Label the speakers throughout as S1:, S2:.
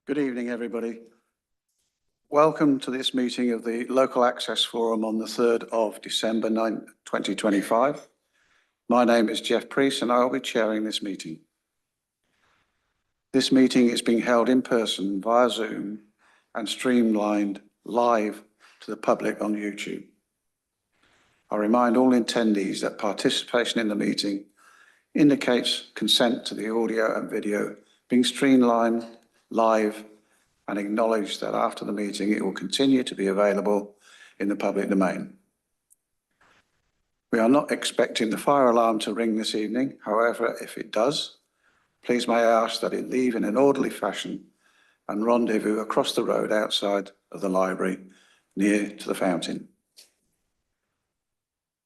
S1: Good evening, everybody. Welcome to this meeting of the Local Access Forum on the 3rd of December 2025. My name is Jeff Priest and I will be chairing this meeting. This meeting is being held in person via Zoom and streamlined live to the public on YouTube. I remind all attendees that participation in the meeting indicates consent to the audio and video being streamlined live, and acknowledge that after the meeting it will continue to be available in the public domain. We are not expecting the fire alarm to ring this evening. However, if it does, please may I ask that it leave in an orderly fashion and rendezvous across the road outside of the library near to the fountain.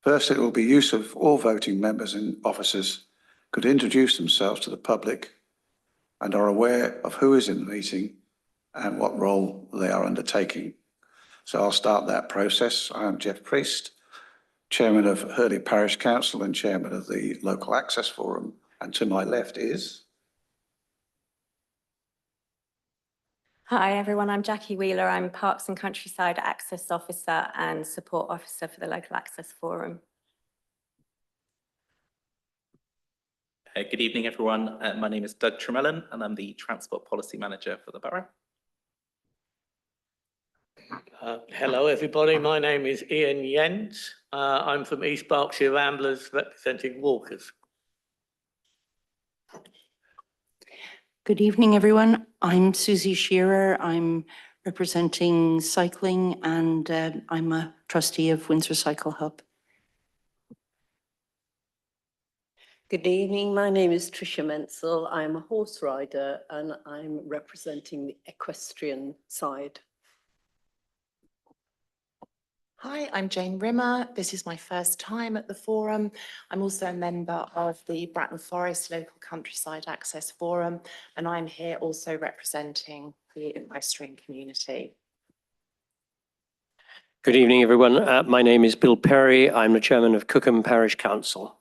S1: First, it will be use of all voting members and officers could introduce themselves to the public and are aware of who is in the meeting and what role they are undertaking. So I'll start that process. I am Jeff Priest, Chairman of Hurley Parish Council and Chairman of the Local Access Forum. And to my left is...
S2: Hi everyone, I'm Jackie Wheeler. I'm Parks and Countryside Access Officer and Support Officer for the Local Access Forum.
S3: Good evening, everyone. My name is Doug Tremellon, and I'm the Transport Policy Manager for the Borough.
S4: Hello, everybody. My name is Ian Yent. I'm from East Berkshire Ramblers, representing walkers.
S5: Good evening, everyone. I'm Susie Shearer. I'm representing cycling, and I'm a trustee of Windsor Cycle Hub.
S6: Good evening, my name is Tricia Menzel. I'm a horse rider and I'm representing the equestrian side.
S7: Hi, I'm Jane Rimmer. This is my first time at the forum. I'm also a member of the Bratton Forest Local Countryside Access Forum, and I'm here also representing the equestrian community.
S8: Good evening, everyone. My name is Bill Perry. I'm the Chairman of Cookham Parish Council.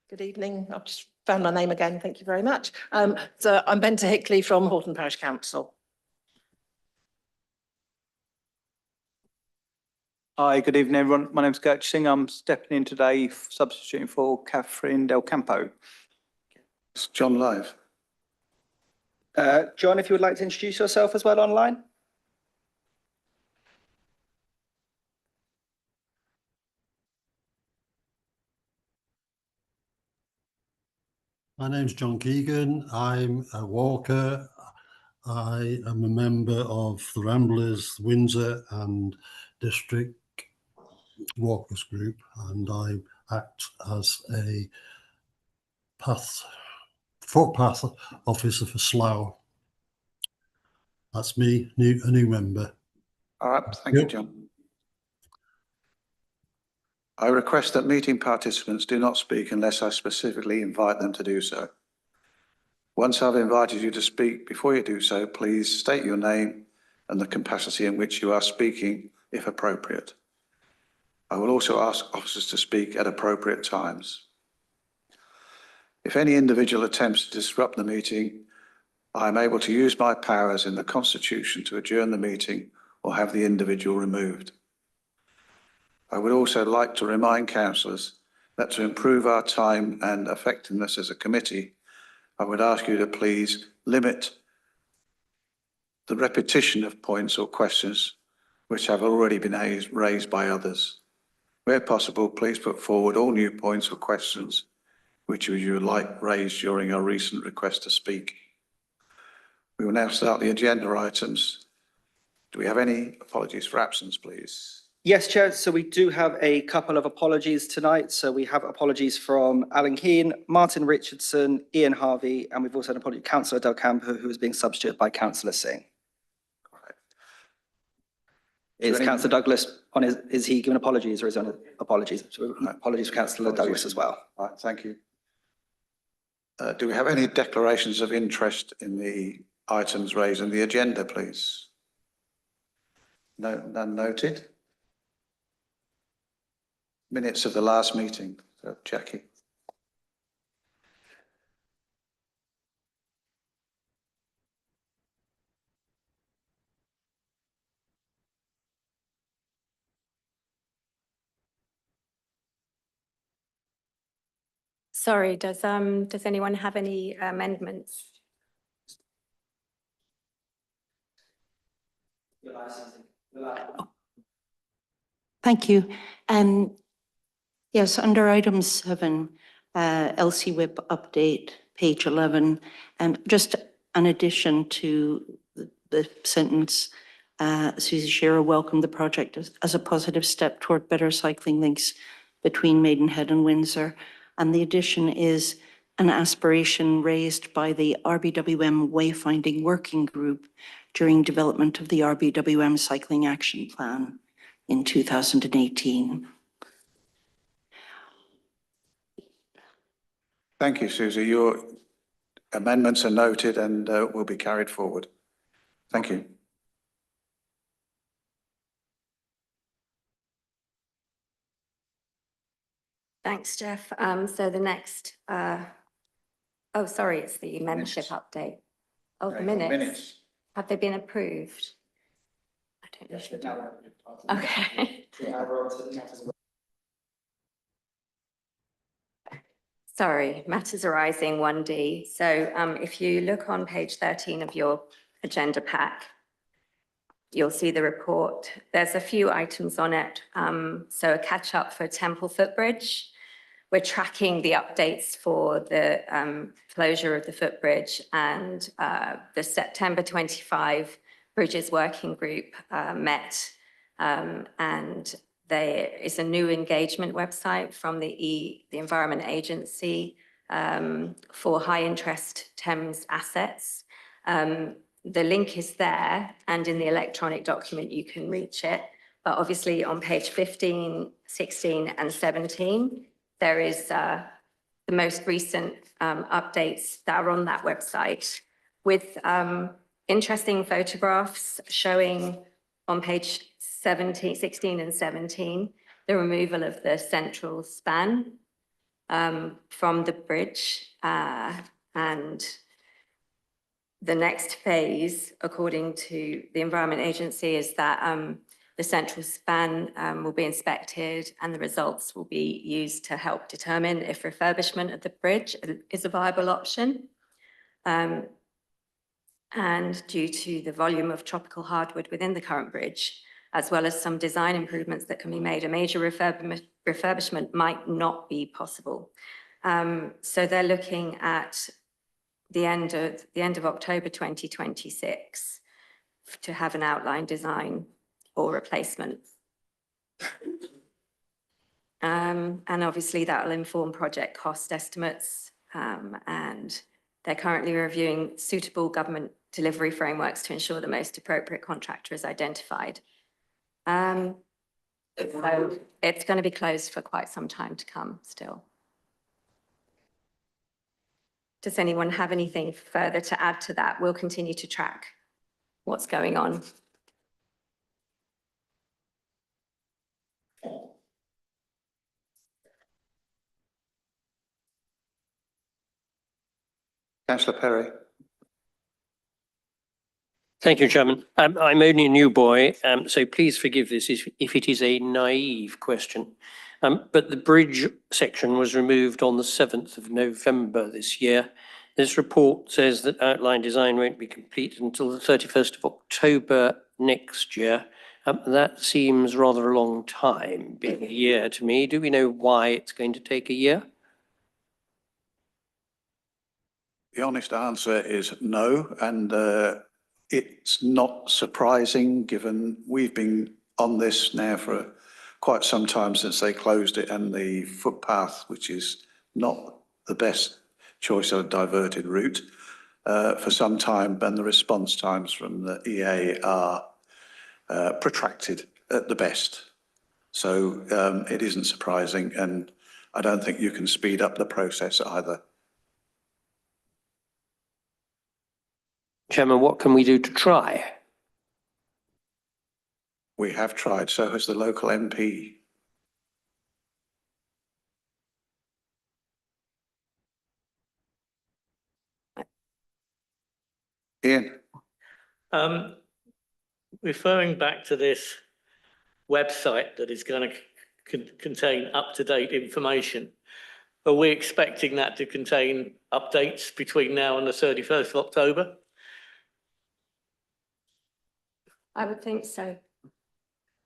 S9: Good evening. I've just found my name again. Thank you very much. So I'm Benta Hickley from Horton Parish Council.
S10: Hi, good evening, everyone. My name's Gert Singh. I'm stepping in today, substituting for Catherine Del Campo.
S1: It's John live.
S10: John, if you would like to introduce yourself as well online.
S11: My name's John Keegan. I'm a walker. I am a member of the Ramblers, Windsor and District Walkers Group, and I act as a footpath officer for Slough. That's me, a new member.
S1: All right, thank you, John. I request that meeting participants do not speak unless I specifically invite them to do so. Once I've invited you to speak, before you do so, please state your name and the capacity in which you are speaking, if appropriate. I will also ask officers to speak at appropriate times. If any individual attempts to disrupt the meeting, I am able to use my powers in the Constitution to adjourn the meeting or have the individual removed. I would also like to remind councillors that to improve our time and effectiveness as a committee, I would ask you to please limit the repetition of points or questions which have already been raised by others. Where possible, please put forward all new points or questions which you would like raised during our recent request to speak. We will now start the agenda items. Do we have any apologies for absence, please?
S10: Yes, Chair. So we do have a couple of apologies tonight. So we have apologies from Alan Keane, Martin Richardson, Ian Harvey, and we've also had an apology from Councillor Del Campo, who is being substituted by Councillor Singh. Is Councillor Douglas on his, is he given apologies or is he on apologies? So apologies for Councillor Douglas as well.
S1: All right, thank you. Do we have any declarations of interest in the items raised in the agenda, please? No, none noted. Minutes of the last meeting. So, Jackie.
S2: Sorry, does anyone have any amendments?
S5: Thank you. Yes, under item 7, LCWIP update, page 11, just an addition to the sentence, Susie Shearer welcomed the project as a positive step toward better cycling links between Maidenhead and Windsor. And the addition is an aspiration raised by the RBWM Wayfinding Working Group during development of the RBWM Cycling Action Plan in 2018.
S1: Thank you, Susie. Your amendments are noted and will be carried forward. Thank you.
S2: Thanks, Jeff. So the next, oh, sorry, it's the membership update. Oh, the minutes. Have they been approved? I don't know. If you do. Okay. Sorry, matters arising 1D. So if you look on page 13 of your agenda pack, you'll see the report. There's a few items on it. So a catch up for Temple Footbridge. We're tracking the updates for the closure of the footbridge, and the September 25 Bridges Working Group met, and there is a new engagement website from the Environment Agency for high interest Thames assets. The link is there, and in the electronic document you can reach it. But obviously on page 15, 16 and 17, there is the most recent updates that are on that website with interesting photographs showing on page 16 and 17, the removal of the central span from the bridge. And the next phase, according to the Environment Agency, is that the central span will be inspected and the results will be used to help determine if refurbishment of the bridge is a viable option. And due to the volume of tropical hardwood within the current bridge, as well as some design improvements that can be made, a major refurbishment might not be possible. So they're looking at the end of October 2026 to have an outline design or replacement. And obviously that will inform project cost estimates, and they're currently reviewing suitable government delivery frameworks to ensure the most appropriate contractor is identified. So it's going to be closed for quite some time to come still. Does anyone have anything further to add to that? We'll continue to track what's going on.
S1: Councillor Perry.
S8: Thank you, Chairman. I'm only a new boy, so please forgive this if it is a naive question. But the bridge section was removed on the 7th of November this year. This report says that outline design won't be complete until the 31st of October next year. That seems rather a long time, being a year to me. Do we know why it's going to take a year?
S1: The honest answer is no, and it's not surprising given we've been on this now for quite some time since they closed it, and the footpath, which is not the best choice of a diverted route, for some time, and the response times from the EA are protracted at the best. So it isn't surprising, and I don't think you can speed up the process either.
S8: Chairman, what can we do to try?
S1: We have tried, so has the local MP. Ian.
S4: Referring back to this website that is going to contain up-to-date information, Are we expecting that to contain updates between now and the 31st of October?
S2: I would think so.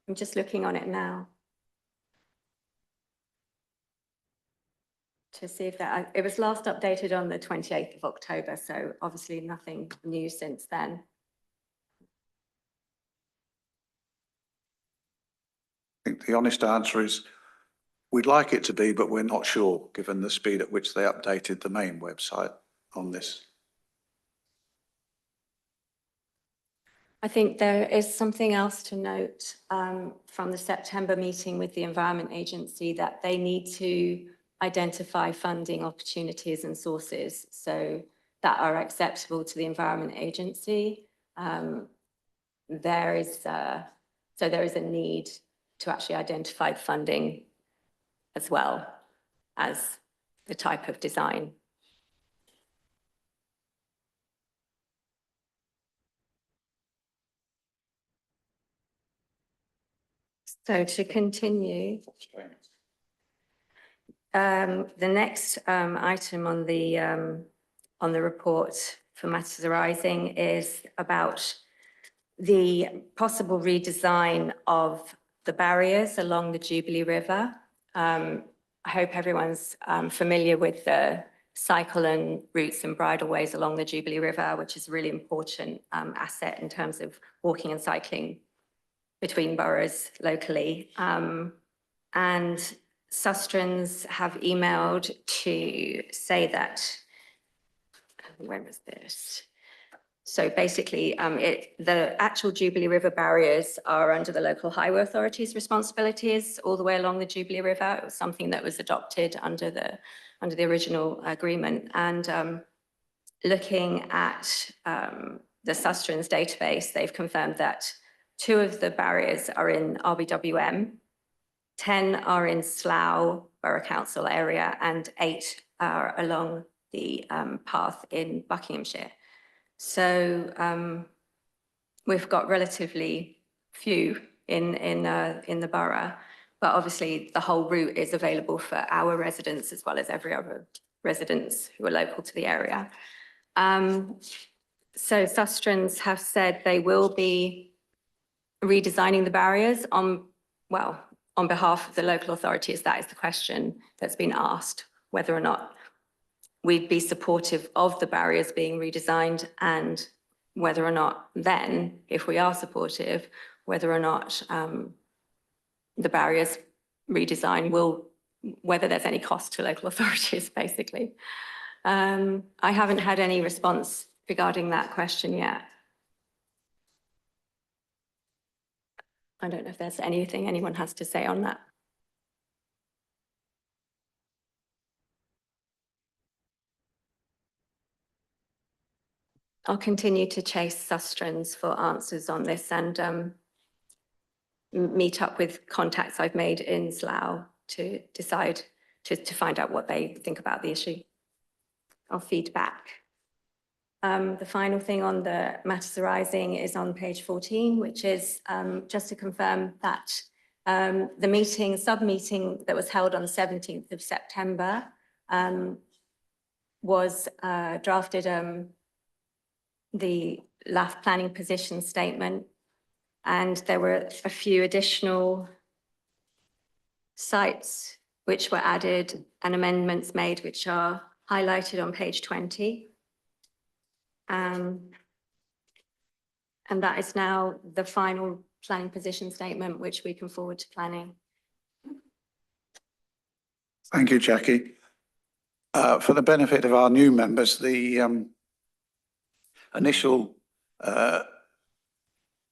S2: I'm just looking on it now to see if that, it was last updated on the 28th of October, so obviously nothing new since then.
S1: I think the honest answer is we'd like it to be, but we're not sure, given the speed at which they updated the main website on this.
S2: I think there is something else to note from the September meeting with the Environment Agency, that they need to identify funding opportunities and sources so that are acceptable to the Environment Agency. There is a need to actually identify funding as well as the type of design. So to continue, the next item on the report for matters arising is about the possible redesign of the barriers along the Jubilee River. I hope everyone's familiar with the cycle and routes and bridleways along the Jubilee River, which is a really important asset in terms of walking and cycling between boroughs locally. And Sustrans have emailed to say that, when was this? So basically, the actual Jubilee River barriers are under the local highway authority's responsibilities all the way along the Jubilee River. It was something that was adopted under the original agreement. And looking at the Sustrans database, they've confirmed that 2 of the barriers are in RBWM, 10 are in Slough Borough Council area, and 8 are along the path in Buckinghamshire. So we've got relatively few in the borough, but obviously the whole route is available for our residents as well as every other residents who are local to the area. So Sustrans have said they will be redesigning the barriers on behalf of the local authorities. That is the question that's been asked, whether or not we'd be supportive of the barriers being redesigned, and whether or not then, if we are supportive, whether or not the barriers redesign whether there's any cost to local authorities, basically. I haven't had any response regarding that question yet. I don't know if there's anything anyone has to say on that. I'll continue to chase Sustrans for answers on this and meet up with contacts I've made in Slough to decide, to find out what they think about the issue. I'll feed back. The final thing on the matters arising is on page 14, which is just to confirm that the sub-meeting that was held on the 17th of September was drafted the LAF planning position statement, and there were a few additional sites which were added and amendments made, which are highlighted on page 20. And that is now the final planning position statement, which we can forward to planning.
S1: Thank you, Jackie. For the benefit of our new members, the initial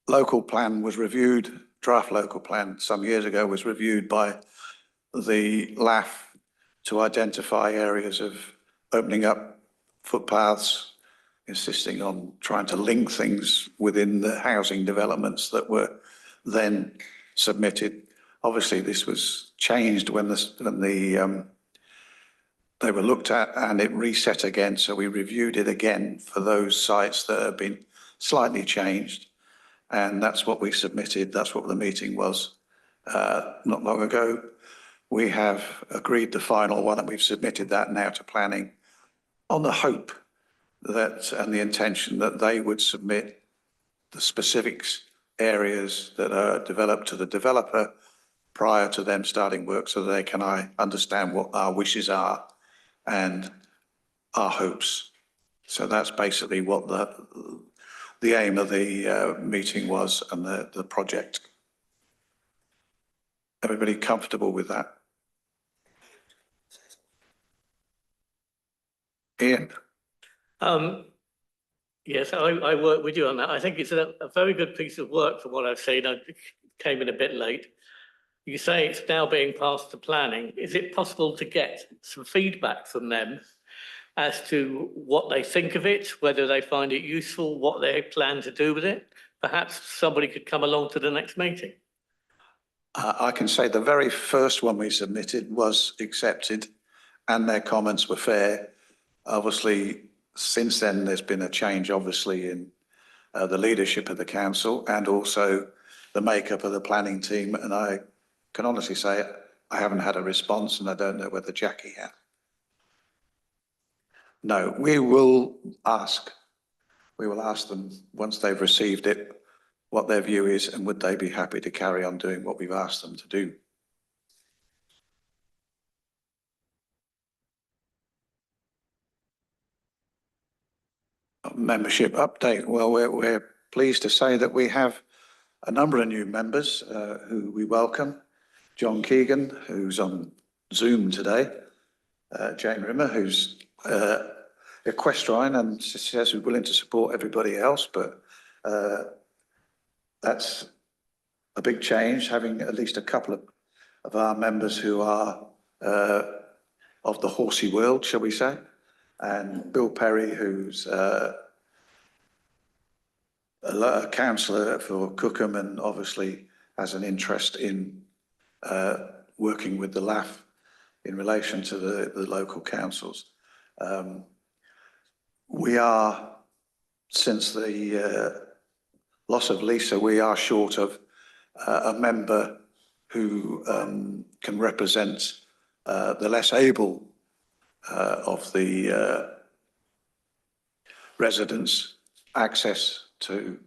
S1: local plan was reviewed, draft local plan some years ago was reviewed by the LAF to identify areas of opening up footpaths, insisting on trying to link things within the housing developments that were then submitted. Obviously, this was changed when they were looked at and it reset again. So we reviewed it again for those sites that have been slightly changed. And that's what we submitted. That's what the meeting was not long ago. we have agreed the final one and we've submitted that now to planning on the hope that and the intention that they would submit the specifics areas that are developed to the developer prior to them starting work so that they can understand what our wishes are and our hopes. So that's basically what the aim of the meeting was and the project. Everybody comfortable with that? Ian?
S4: Yes, I work with you on that. I think it's a very good piece of work from what I've seen. I came in a bit late. You say it's now being passed to planning. Is it possible to get some feedback from them as to what they think of it, whether they find it useful, what they plan to do with it? Perhaps somebody could come along to the next meeting.
S1: I can say the very first one we submitted was accepted and their comments were fair. Obviously, since then, there's been a change, obviously, in the leadership of the council and also the makeup of the planning team. And I can honestly say I haven't had a response and I don't know whether Jackie has. No, we will ask. We will ask them once they've received it, what their view is and would they be happy to carry on doing what we've asked them to do. Membership update. Well, we're pleased to say that we have a number of new members who we welcome. John Keegan, who's on Zoom today. Jane Rimmer, who's equestrian and says we're willing to support everybody else, but that's a big change, having at least a couple of our members who are of the horsey world, shall we say. And Bill Perry, who's a councillor for Cookham and obviously has an interest in working with the LAF in relation to the local councils. We are, since the loss of Lisa, we are short of a member who can represent the less able of the residents' access to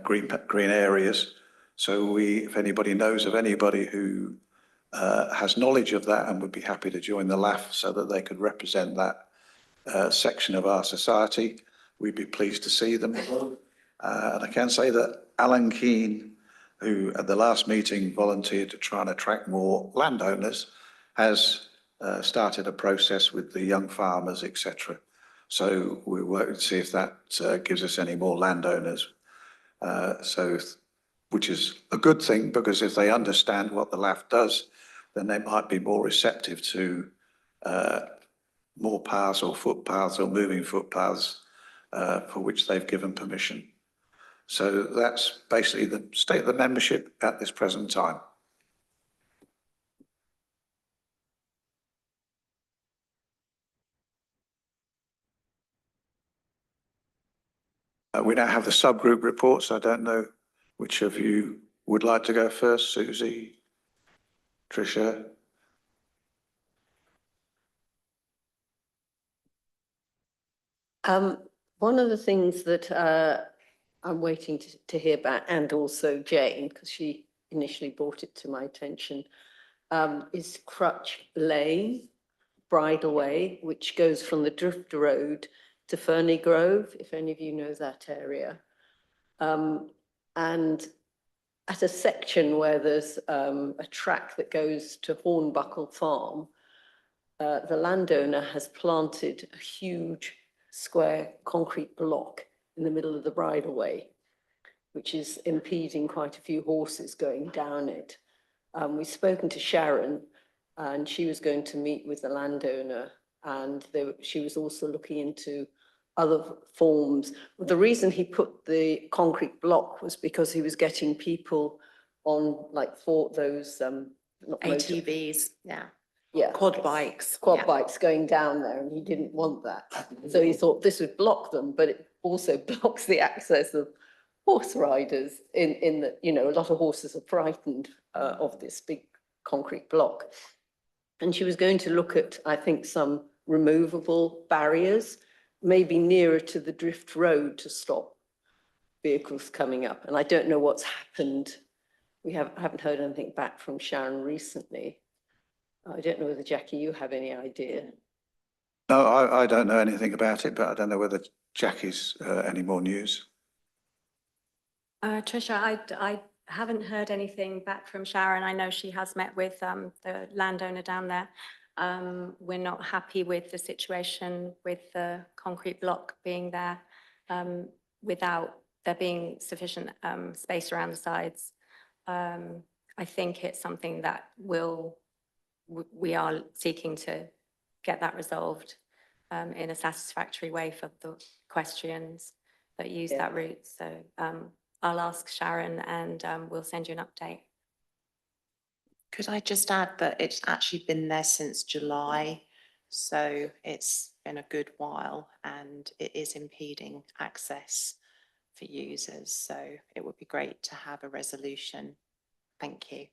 S1: green areas. So if anybody knows of anybody who has knowledge of that and would be happy to join the LAF so that they could represent that section of our society, we'd be pleased to see them. And I can say that Alan Keane, who at the last meeting volunteered to try and attract more landowners, has started a process with the young farmers, etc. So we're working to see if that gives us any more landowners. Which is a good thing, because if they understand what the LAF does, then they might be more receptive to more paths or footpaths or moving footpaths for which they've given permission. So that's basically the state of the membership at this present time. We now have the subgroup reports. I don't know which of you would like to go first, Susie, Tricia?
S6: One of the things that I'm waiting to hear back, and also Jane, because she initially brought it to my attention, is Crutch Lane, Bridleway, which goes from the Drift Road to Ferny Grove, if any of you know that area. And at a section where there's a track that goes to Hornbuckle Farm, the landowner has planted a huge square concrete block in the middle of the bridleway, which is impeding quite a few horses going down it. We've spoken to Sharon, and she was going to meet with the landowner, and she was also looking into other forms. The reason he put the concrete block was because he was getting people on those
S7: ATVs,
S6: yeah,
S7: quad bikes.
S6: bikes going down there, and he didn't want that. So he thought this would block them, but it also blocks the access of horse riders in that, a lot of horses are frightened of this big concrete block. And she was going to look at, I think, some removable barriers, maybe nearer to the drift road to stop vehicles coming up. And I don't know what's happened. We haven't heard anything back from Sharon recently. I don't know whether, Jackie, you have any idea.
S1: No, I don't know anything about it, but I don't know whether Jackie's any more news.
S2: Tricia, I haven't heard anything back from Sharon. I know she has met with the landowner down there. We're not happy with the situation with the concrete block being there without there being sufficient space around the sides. I think it's something that we are seeking to get that resolved in a satisfactory way for the equestrians that use that route. So I'll ask Sharon and we'll send you an update.
S7: Could I just add that it's actually been there since July, so it's been a good while and it is impeding access for users. So it would be great to have a resolution. Thank you.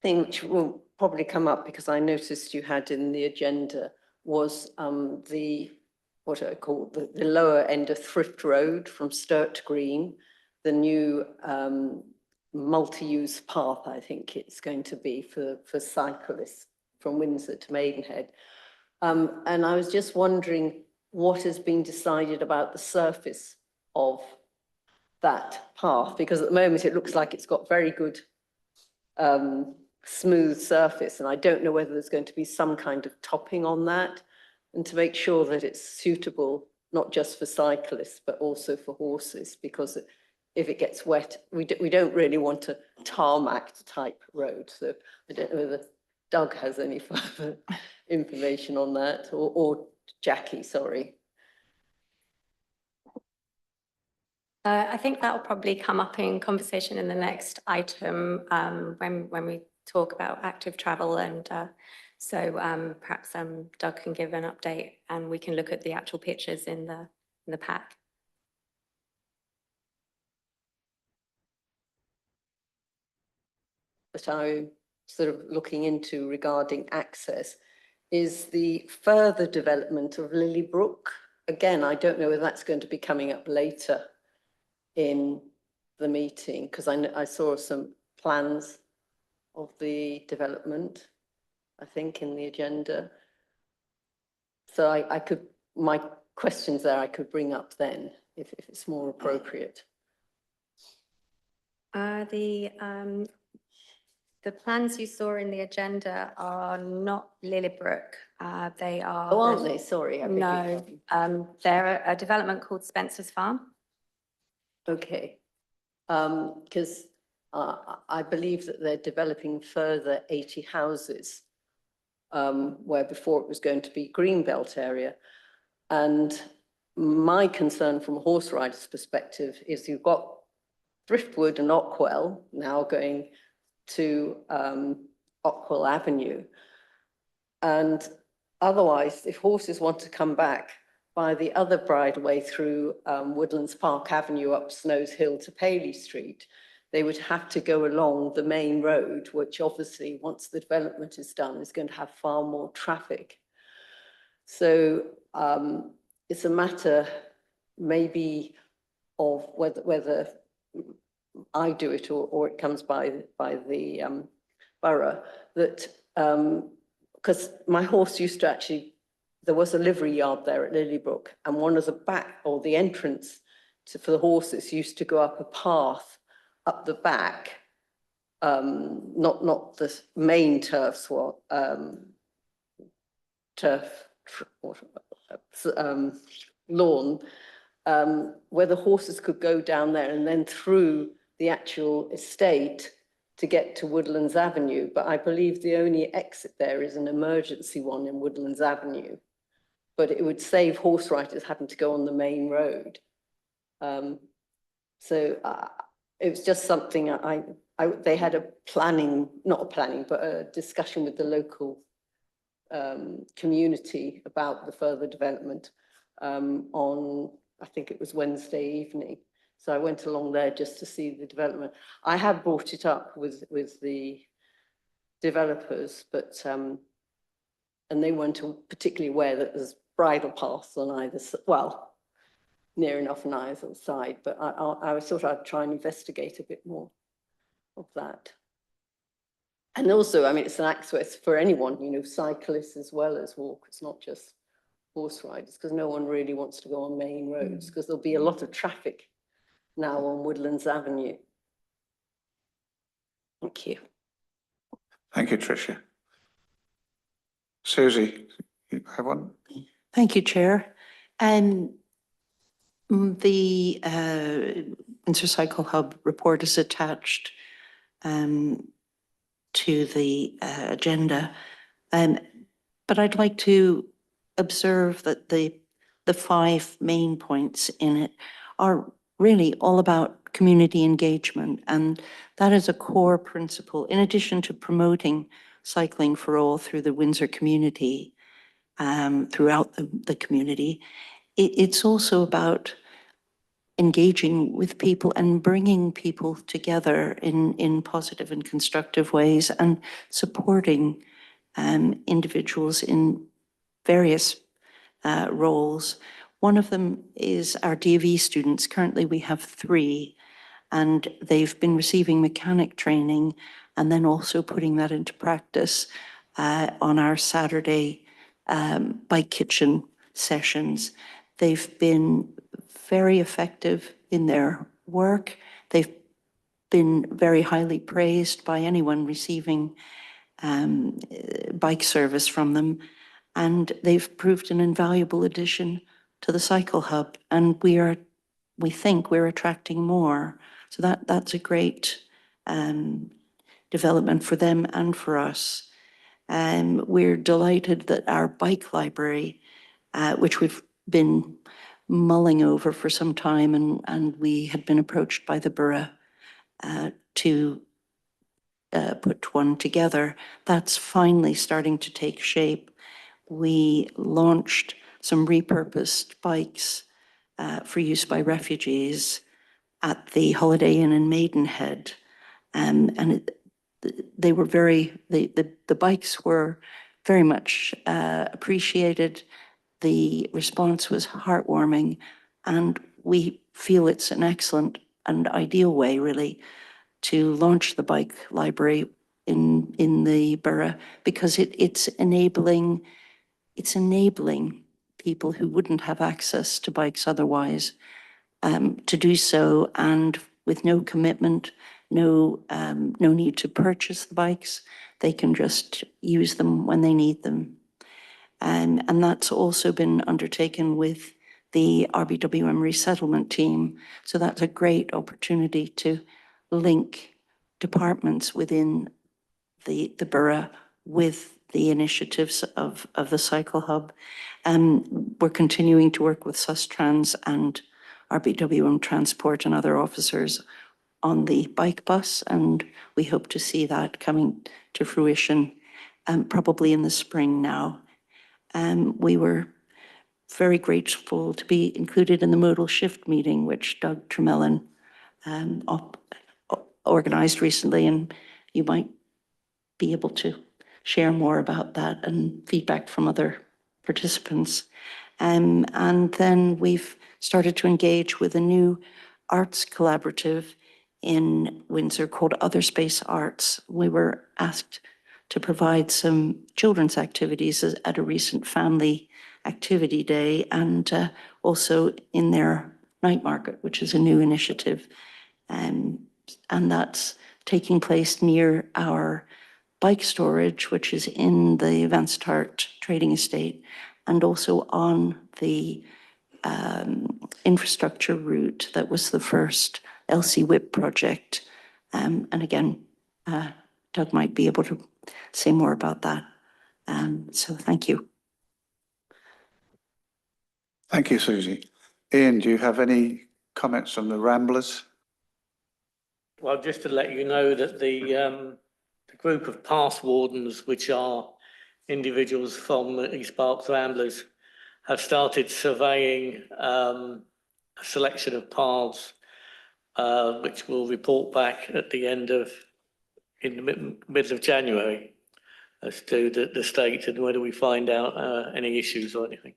S6: Thing which will probably come up, because I noticed you had in the agenda, was what I call the lower end of Thrift Road from Sturt Green, the new multi-use path, I think it's going to be for cyclists from Windsor to Maidenhead. And I was just wondering what has been decided about the surface of that path, because at the moment it looks like it's got very good smooth surface, and I don't know whether there's going to be some kind of topping on that, and to make sure that it's suitable not just for cyclists but also for horses, because if it gets wet, we don't really want a tarmac type road. So I don't know whether Doug has any further information on that, or Jackie, sorry.
S2: I think that will probably come up in conversation in the next item when we talk about active travel, and so perhaps Doug can give an update and we can look at the actual pictures in the pack.
S6: That I'm sort of looking into regarding access is the further development of Lilybrook. Again, I don't know whether that's going to be coming up later in the meeting, because I saw some plans of the development, I think, in the agenda. So I could, my questions there I could bring up then if it's more appropriate.
S2: The plans you saw in the agenda are not Lilybrook. They are.
S6: Oh, aren't they? Sorry.
S2: No, they're a development called Spencer's Farm.
S6: Okay. Because I believe that they're developing further 80 houses, where before it was going to be Greenbelt area. And my concern from a horse rider's perspective is you've got Driftwood and Ockwell now going to Ockwell Avenue. And otherwise, if horses want to come back by the other bridleway through Woodlands Park Avenue up Snows Hill to Paley Street, they would have to go along the main road, which obviously, once the development is done, is going to have far more traffic. So it's a matter maybe of whether I do it or it comes by the borough, that because my horse used to actually, there was a livery yard there at Lilybrook, and one of the back, or the entrance for the horses used to go up a path up the back, not the main turf lawn, where the horses could go down there and then through the actual estate to get to Woodlands Avenue. But I believe the only exit there is an emergency one in Woodlands Avenue. But it would save horse riders having to go on the main road. So it was just something they had a planning, not a planning, but a discussion with the local community about the further development on, I think it was Wednesday evening. So I went along there just to see the development. I have brought it up with the developers, but and they weren't particularly aware that there's bridle paths on either, well, near enough on either side, but I thought I'd try and investigate a bit more of that. And also, I mean, it's an access for anyone, you know, cyclists as well as walkers, not just horse riders, because no one really wants to go on main roads, because there'll be a lot of traffic now on Woodlands Avenue. Thank you.
S1: Thank you, Tricia. Susie, you have one?
S5: Thank you, Chair. The Windsor Cycle Hub report is attached to the agenda. But I'd like to observe that the 5 main points in it are really all about community engagement. And that is a core principle, in addition to promoting cycling for all through the Windsor community, throughout the community. It's also about engaging with people and bringing people together in positive and constructive ways, and supporting individuals in various roles. One of them is our DV students. Currently we have 3, and they've been receiving mechanic training and then also putting that into practice on our Saturday bike kitchen sessions. They've been very effective in their work. They've been very highly praised by anyone receiving bike service from them, and they've proved an invaluable addition to the Cycle Hub, and we think we're attracting more. So that's a great development for them and for us. We're delighted that our bike library, which we've been mulling over for some time, and we had been approached by the borough to put one together. That's finally starting to take shape. We launched some repurposed bikes for use by refugees at the Holiday Inn in Maidenhead. And they were the bikes were very much appreciated. The response was heartwarming, and we feel it's an excellent and ideal way, really, to launch the bike library in the borough, because it's enabling people who wouldn't have access to bikes otherwise to do so, and with no commitment, no need to purchase the bikes. They can just use them when they need them. And that's also been undertaken with the RBWM resettlement team. So that's a great opportunity to link departments within the borough with the initiatives of the Cycle Hub. We're continuing to work with Sustrans and RBWM Transport and other officers on the bike bus, and we hope to see that coming to fruition probably in the spring now. We were very grateful to be included in the modal shift meeting, which Doug Tremelin organized recently, and you might be able to share more about that and feedback from other participants. And then we've started to engage with a new arts collaborative in Windsor called Other Space Arts. We were asked to provide some children's activities at a recent family activity day, and also in their night market, which is a new initiative. And that's taking place near our bike storage, which is in the Vanstart trading estate, and also on the infrastructure route that was the first LCWIP project. And again, Doug might be able to say more about that. So thank you.
S1: Thank you, Susie. Ian, do you have any comments on the Ramblers?
S4: Well, just to let you know that the group of path wardens, which are individuals from East Berks Ramblers, have started surveying a selection of paths which we'll report back at the end of, in the middle of January, as to the state and whether we find out any issues or anything.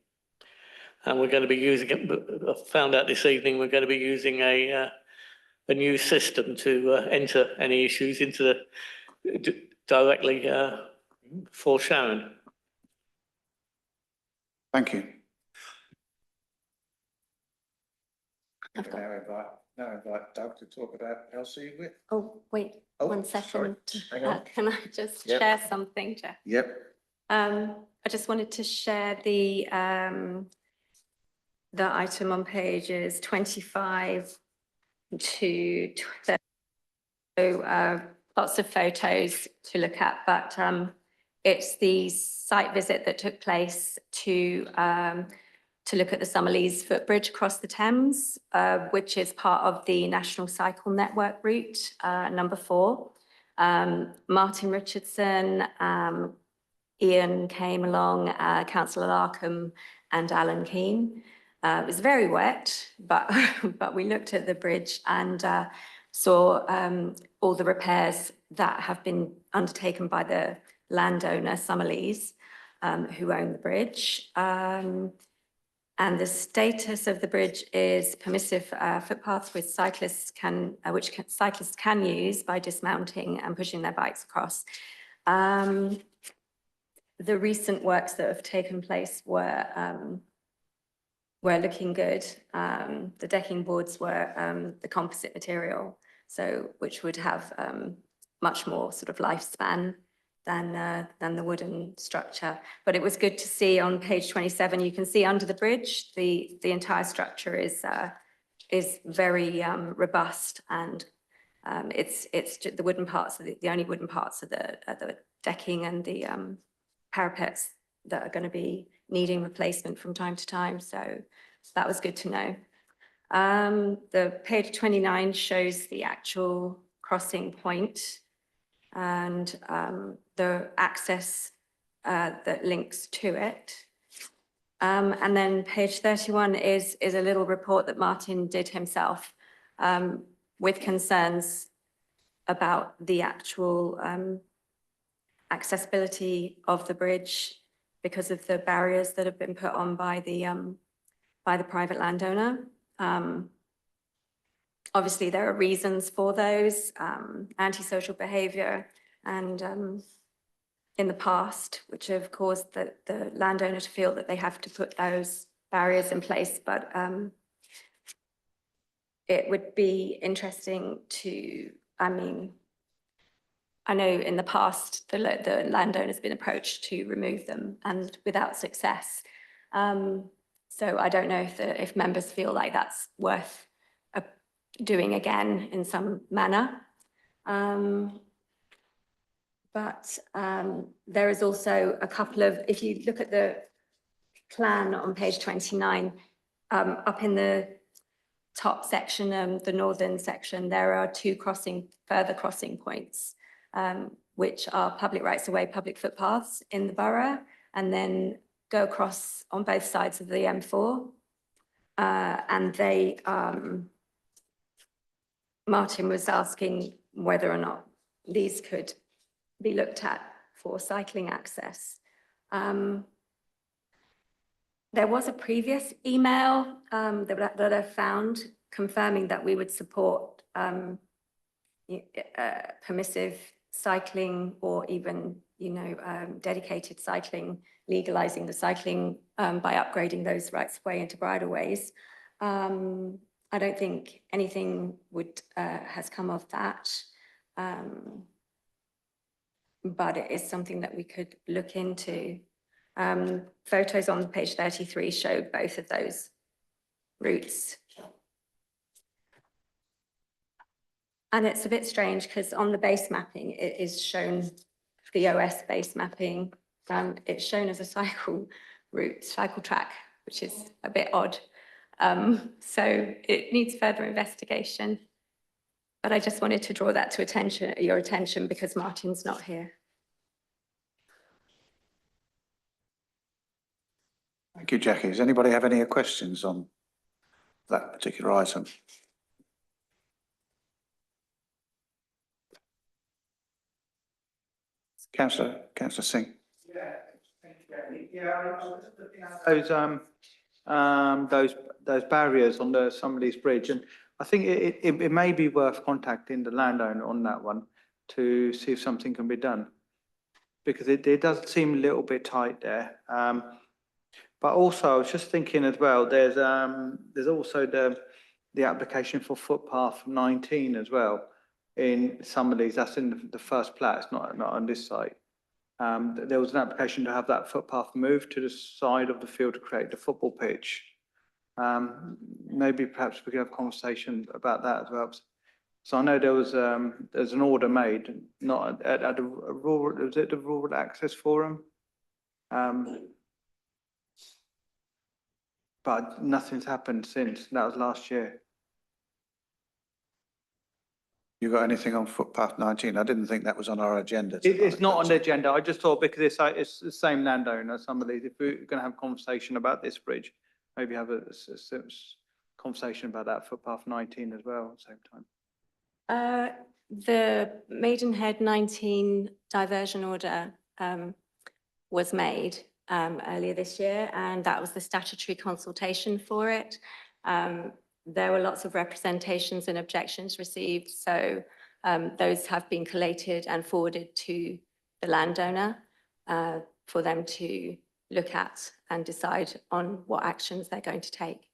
S4: And we're going to be using, I found out this evening, we're going to be using a new system to enter any issues into directly for Sharon.
S1: Thank you.
S2: I've got-
S1: Now invite Doug to talk about LCWIP.
S2: Oh, wait,
S1: Oh,
S2: one
S1: sorry.
S2: second.
S1: Hang on.
S2: Can I just
S1: Yep.
S2: share something, Jeff?
S1: Yep.
S2: I just wanted to share the item on pages 25 to 30. So lots of photos to look at, but it's the site visit that took place to look at the Summerlees footbridge across the Thames, which is part of the National Cycle Network route, number 4. Martin Richardson, Ian came along, Councillor Larkham and Alan Keane. It was very wet, but but we looked at the bridge and saw all the repairs that have been undertaken by the landowner Summerlees, who own the bridge. And the status of the bridge is permissive footpaths with cyclists cyclists can use by dismounting and pushing their bikes across. The recent works that have taken place were looking good. The decking boards were the composite material, so which would have much more sort of lifespan than the wooden structure. But it was good to see on page 27. You can see under the bridge, the entire structure is very robust, and it's the wooden parts. The only wooden parts are the decking and the parapets that are going to be needing replacement from time to time. So that was good to know. The page 29 shows the actual crossing point and the access that links to it. And then page 31 is a little report that Martin did himself with concerns about the actual accessibility of the bridge because of the barriers that have been put on by the private landowner. Obviously, there are reasons for those, antisocial behaviour and in the past, which have caused the landowner to feel that they have to put those barriers in place. But it would be interesting to, I know in the past, the landowner's been approached to remove them and without success. So I don't know if members feel like that's worth doing again in some manner. But there is also a couple of, if you look at the plan on page 29, up in the top section, the northern section, there are 2 further crossing points, which are public rights of way, public footpaths in the borough, and then go across on both sides of the M4. And they, Martin was asking whether or not these could be looked at for cycling access. There was a previous email that I found confirming that we would support permissive cycling or even, dedicated cycling, legalising the cycling by upgrading those rights of way into bridle ways. I don't think anything has come of that. But it is something that we could look into. Photos on page 33 showed both of those routes. And it's a bit strange because on the base mapping, it is shown, the OS base mapping, it's shown as a cycle route, cycle track, which is a bit odd. So it needs further investigation. But I just wanted to draw that to your attention because Martin's not here.
S1: Thank you, Jackie. Does anybody have any questions on that particular item? Councillor Singh.
S12: Those barriers on some of these bridge, and I think it may be worth contacting the landowner on that one to see if something can be done, because it does seem a little bit tight there. But also I was just thinking as well, there's also the application for footpath 19 as well in some of these. That's in the first plat, it's not on this site. There was an application to have that footpath moved to the side of the field to create the football pitch. Maybe perhaps we could have a conversation about that as well. So I know there's an order made, not at the rural, was it the Rural Access Forum? But nothing's happened since. That was last year.
S1: You got anything on footpath 19? I didn't think that was on our agenda.
S12: It's not on the agenda. I just thought because it's the same landowner, some of these, if we're going to have a conversation about this bridge, maybe have a conversation about that footpath 19 as well at the same time.
S2: The Maidenhead 19 diversion order was made earlier this year, and that was the statutory consultation for it. There were lots of representations and objections received, so those have been collated and forwarded to the landowner for them to look at and decide on what actions they're going to take.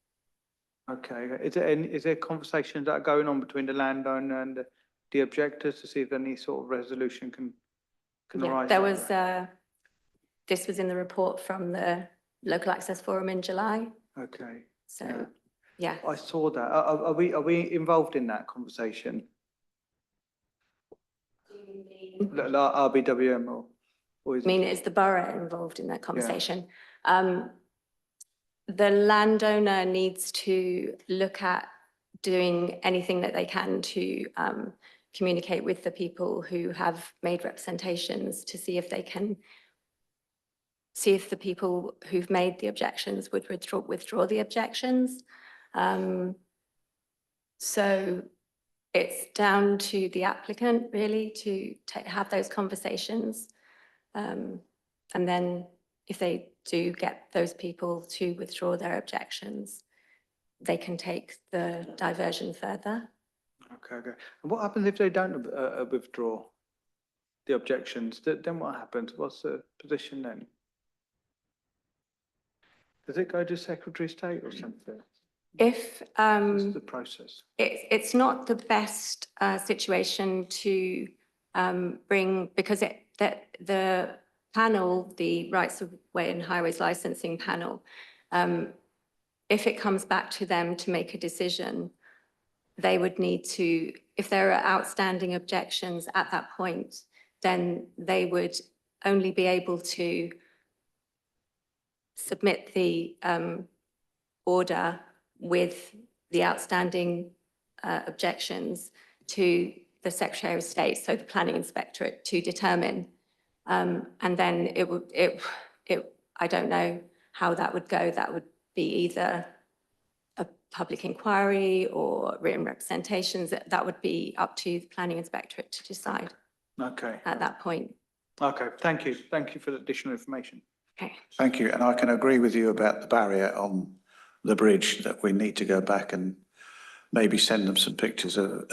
S12: Okay, is there conversations that are going on between the landowner and the objectors to see if any sort of resolution can
S2: Yeah,
S12: arise?
S2: there was, this was in the report from the Local Access Forum in July.
S12: Okay.
S2: So, yeah.
S12: I saw that. Are we involved in that conversation? Like RBWM or is
S2: I mean, is the borough involved in that conversation? The landowner needs to look at doing anything that they can to communicate with the people who have made representations to see if they can see if the people who've made the objections would withdraw the objections. So it's down to the applicant really to have those conversations. And then if they do get those people to withdraw their objections, they can take the diversion further.
S12: Okay. And what happens if they don't withdraw the objections? Then what happens? What's the position then? Does it go to Secretary of State or something?
S2: If
S12: What's the process?
S2: it's not the best situation to bring, because the panel, the Rights of Way and Highways Licensing panel, if it comes back to them to make a decision, they would need to, if there are outstanding objections at that point, then they would only be able to submit the order with the outstanding objections to the Secretary of State, so the Planning Inspectorate, to determine. And then I don't know how that would go. That would be either a public inquiry or written representations. That would be up to the Planning Inspectorate to decide.
S12: Okay.
S2: At that point.
S12: Okay, thank you. Thank you for the additional information.
S2: Okay.
S1: Thank you. And I can agree with you about the barrier on the bridge, that we need to go back and maybe send them some pictures of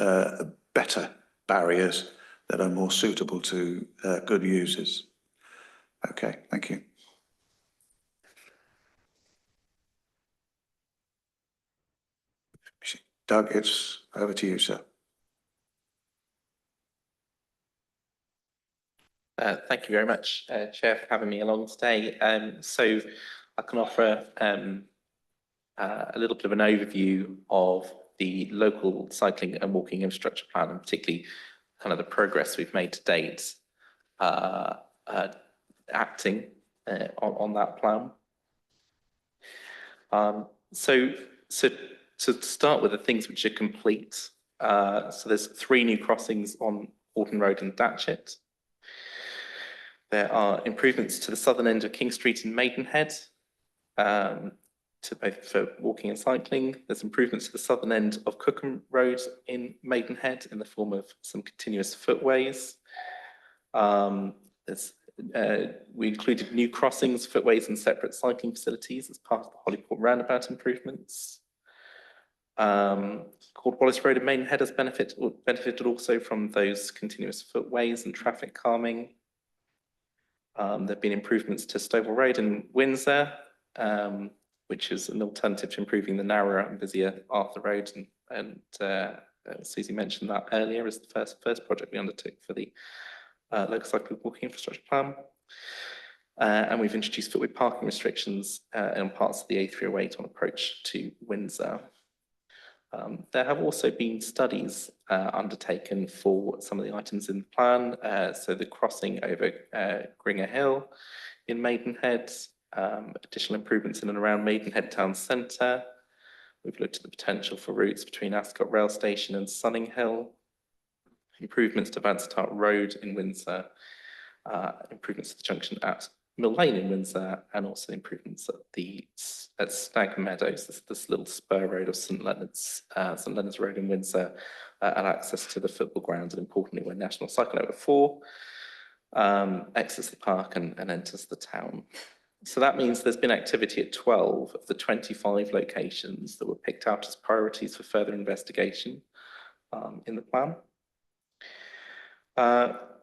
S1: better barriers that are more suitable to good users. Okay, thank you. Doug, it's over to you, sir.
S3: Thank you very much, Chair, for having me along today. So I can offer a little bit of an overview of the local cycling and walking infrastructure plan, and particularly kind of the progress we've made to date acting on that plan. So to start with the things which are complete, so there's 3 new crossings on Horton Road and Datchet. There are improvements to the southern end of King Street in Maidenhead, to both for walking and cycling. There's improvements to the southern end of Cookham Road in Maidenhead in the form of some continuous footways. we included new crossings, footways and separate cycling facilities as part of the Hollyport roundabout improvements. Called Wallace Road and Maidenhead has benefited also from those continuous footways and traffic calming. There have been improvements to Stovall Road in Windsor, which is an alternative to improving the narrower and busier Arthur Road. And Susie mentioned that earlier as the first project we undertook for the local cycle walking infrastructure plan. And we've introduced footway parking restrictions in parts of the A308 on approach to Windsor. There have also been studies undertaken for some of the items in the plan. So the crossing over Gringer Hill in Maidenhead, additional improvements in and around Maidenhead Town Centre. We've looked at the potential for routes between Ascot Rail Station and Sunning Hill, improvements to Vansittart Road in Windsor, improvements to the junction at Mill Lane in Windsor, and also improvements at Stag Meadows, this little spur road of St Leonard's Road in Windsor, and access to the football ground, and importantly where National Cycle Network 4 exits the park and enters the town. So that means there's been activity at 12 of the 25 locations that were picked out as priorities for further investigation in the plan.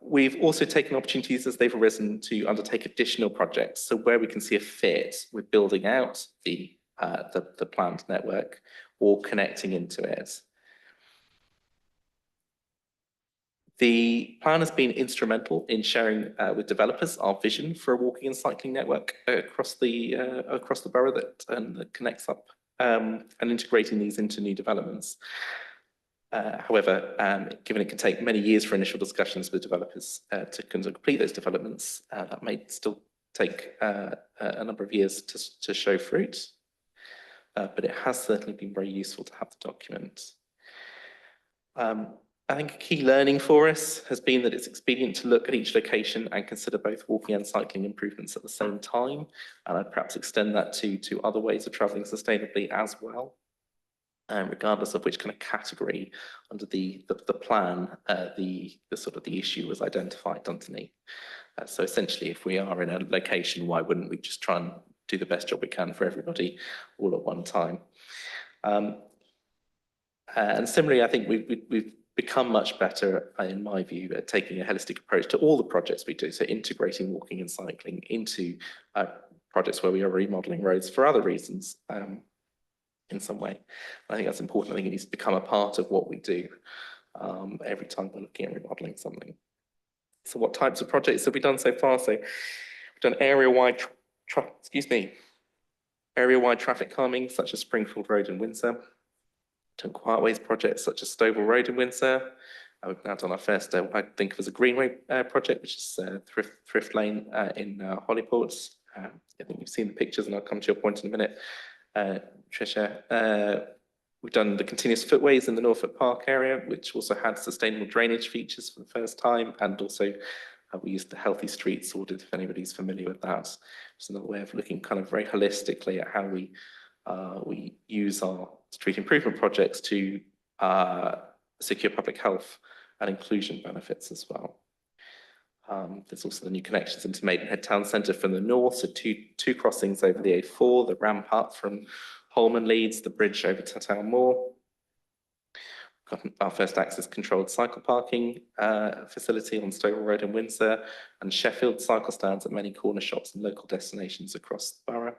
S3: We've also taken opportunities as they've arisen to undertake additional projects. So where we can see a fit with building out the planned network or connecting into it. The plan has been instrumental in sharing with developers our vision for a walking and cycling network across the borough that connects up and integrating these into new developments. However, given it can take many years for initial discussions with developers to complete those developments, that may still take a number of years to show fruit. But it has certainly been very useful to have the document. I think a key learning for us has been that it's expedient to look at each location and consider both walking and cycling improvements at the same time. And I'd perhaps extend that to other ways of travelling sustainably as well. Regardless of which kind of category under the plan, the issue was identified underneath. So essentially, if we are in a location, why wouldn't we just try and do the best job we can for everybody all at one time? And similarly, I think we've become much better, in my view, at taking a holistic approach to all the projects we do. So integrating walking and cycling into projects where we are remodeling roads for other reasons. In some way. I think that's important. I think it needs to become a part of what we do every time we're looking at remodeling something. So what types of projects have we done so far? So we've done area-wide traffic calming, such as Springfield Road in Windsor. We've done quietways projects such as Stovall Road in Windsor. We've now done our first, I think of as a greenway project, which is Thrift Lane in Hollyport. I think you've seen the pictures and I'll come to your point in a minute. Tricia, we've done the continuous footways in the Norfolk Park area, which also had sustainable drainage features for the first time, and also we used the Healthy Streets audit, if anybody's familiar with that. It's another way of looking kind of very holistically at how we use our street improvement projects to secure public health and inclusion benefits as well. There's also the new connections into Maidenhead Town Centre from the north, so two crossings over the A4, the ramp up from Holman Leeds, the bridge over to Town Moor. Got our first access controlled cycle parking facility on Stovall Road in Windsor, and Sheffield cycle stands at many corner shops and local destinations across the borough.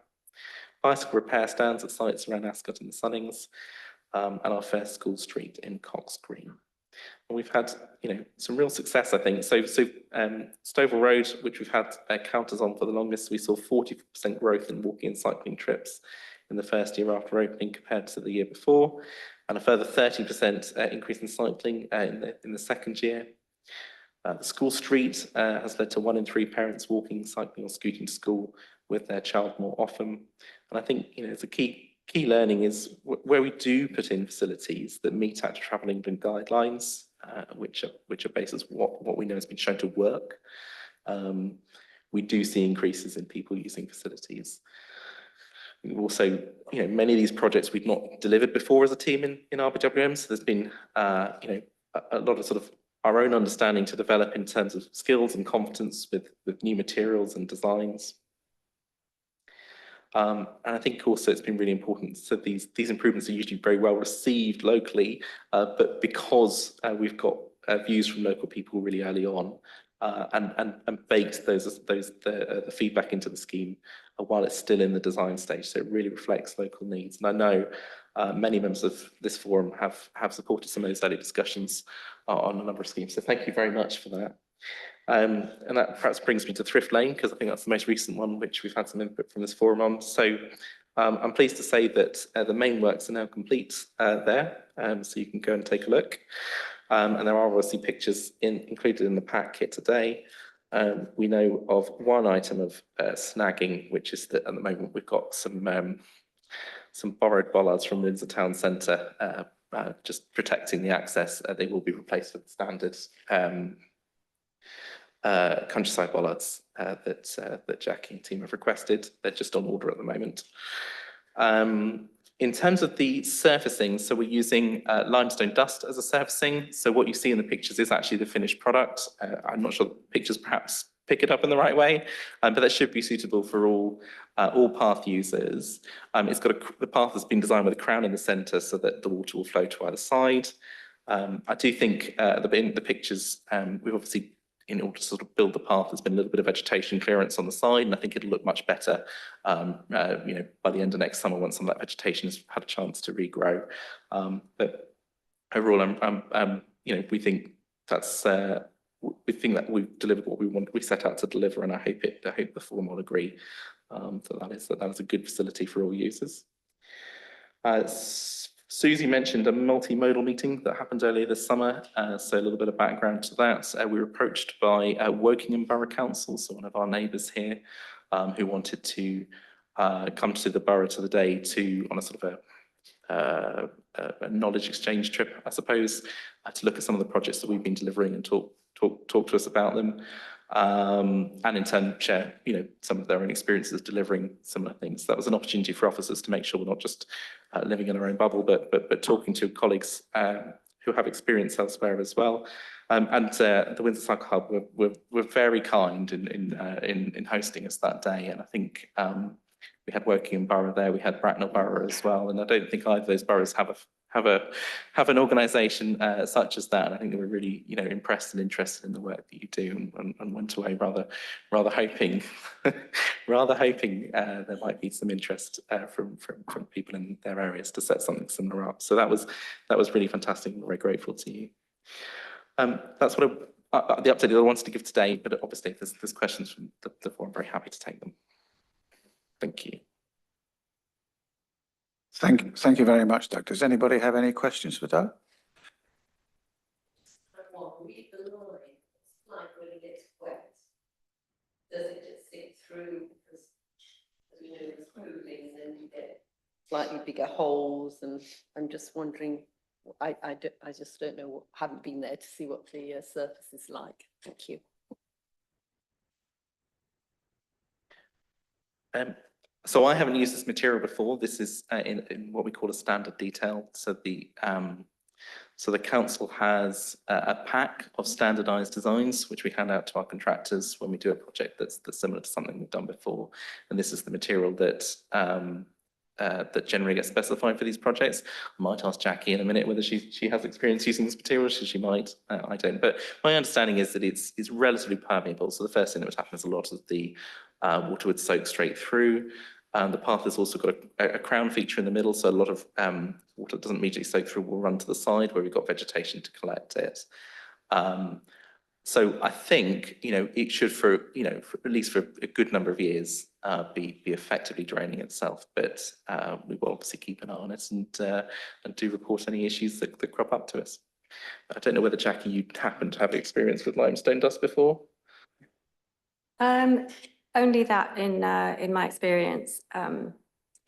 S3: Bicycle repair stands at sites around Ascot and the Sunnings, and our first school street in Cox Green. And we've had, some real success, I think. So Stovall Road, which we've had counters on for the longest, we saw 40% growth in walking and cycling trips in the first year after opening compared to the year before, and a further 30% increase in cycling in the second year. The school street has led to 1 in 3 parents walking, cycling or scooting to school with their child more often. And I think, it's a key learning is where we do put in facilities that meet Active Travel England guidelines, which are based on what we know has been shown to work. We do see increases in people using facilities. Also, many of these projects we've not delivered before as a team in RBWM, so there's been, a lot of sort of our own understanding to develop in terms of skills and competence with new materials and designs. And I think also it's been really important. So these improvements are usually very well received locally, but because we've got views from local people really early on, and baked the feedback into the scheme while it's still in the design stage, so it really reflects local needs. And I know many members of this forum have supported some of those early discussions on a number of schemes. So thank you very much for that. And that perhaps brings me to Thrift Lane, because I think that's the most recent one which we've had some input from this forum on. So I'm pleased to say that the main works are now complete there, so you can go and take a look. And there are obviously pictures included in the pack here today. We know of one item of snagging, which is that at the moment we've got some borrowed bollards from Windsor Town Centre, just protecting the access. They will be replaced with standard countryside bollards that Jackie and team have requested. They're just on order at the moment. In terms of the surfacing, so we're using limestone dust as a surfacing. So what you see in the pictures is actually the finished product. I'm not sure the pictures perhaps pick it up in the right way, but that should be suitable for all path users. It's got the path has been designed with a crown in the centre so that the water will flow to either side. I do think in the pictures, we've obviously, in order to sort of build the path, there's been a little bit of vegetation clearance on the side, and I think it'll look much better, you know, by the end of next summer once some of that vegetation has had a chance to regrow. But overall, you know, we think that's we think that we've delivered what we set out to deliver, and I hope the forum will agree that is a good facility for all users. Susie mentioned a multimodal meeting that happened earlier this summer, so a little bit of background to that. We were approached by Wokingham Borough Council, so one of our neighbours here, who wanted to come to the borough to the day on a sort of a knowledge exchange trip, I suppose, to look at some of the projects that we've been delivering and talk to us about them. And in turn share, you know, some of their own experiences delivering similar things. That was an opportunity for officers to make sure we're not just living in our own bubble, but talking to colleagues who have experience elsewhere as well. And the Windsor Cycle Hub were very kind in hosting us that day, and I think we had Wokingham Borough there, we had Bracknell Borough as well, and I don't think either of those boroughs have an organisation such as that. And I think they were really, you know, impressed and interested in the work that you do, and went away rather hoping there might be some interest from people in their areas to set something similar up. So that was really fantastic, and we're very grateful to you. That's what the update that I wanted to give today, but obviously if there's questions from the forum, I'm very happy to take them. Thank you.
S1: Thank you very much, Doug. Does anybody have any questions for Doug?
S6: Like when it gets wet, does it just sink through? Because as we know, there's cooling, and then you get slightly bigger holes, and I'm just wondering. I just don't know. Haven't been there to see what the surface is like. Thank you.
S3: So I haven't used this material before. This is in what we call a standard detail. So the council has a pack of standardised designs which we hand out to our contractors when we do a project that's similar to something we've done before. And this is the material that that generally gets specified for these projects. I might ask Jackie in a minute whether she has experience using this material. She might. I don't. But my understanding is that it's relatively permeable. So the first thing that would happen is a lot of the water would soak straight through. The path has also got a crown feature in the middle, so a lot of water that doesn't immediately soak through will run to the side where we've got vegetation to collect it. So I think, you know, it should for at least for a good number of years be effectively draining itself. But we will obviously keep an eye on it and do report any issues that crop up to us. I don't know whether, Jackie, you happen to have experience with limestone dust before?
S2: Only that in my experience,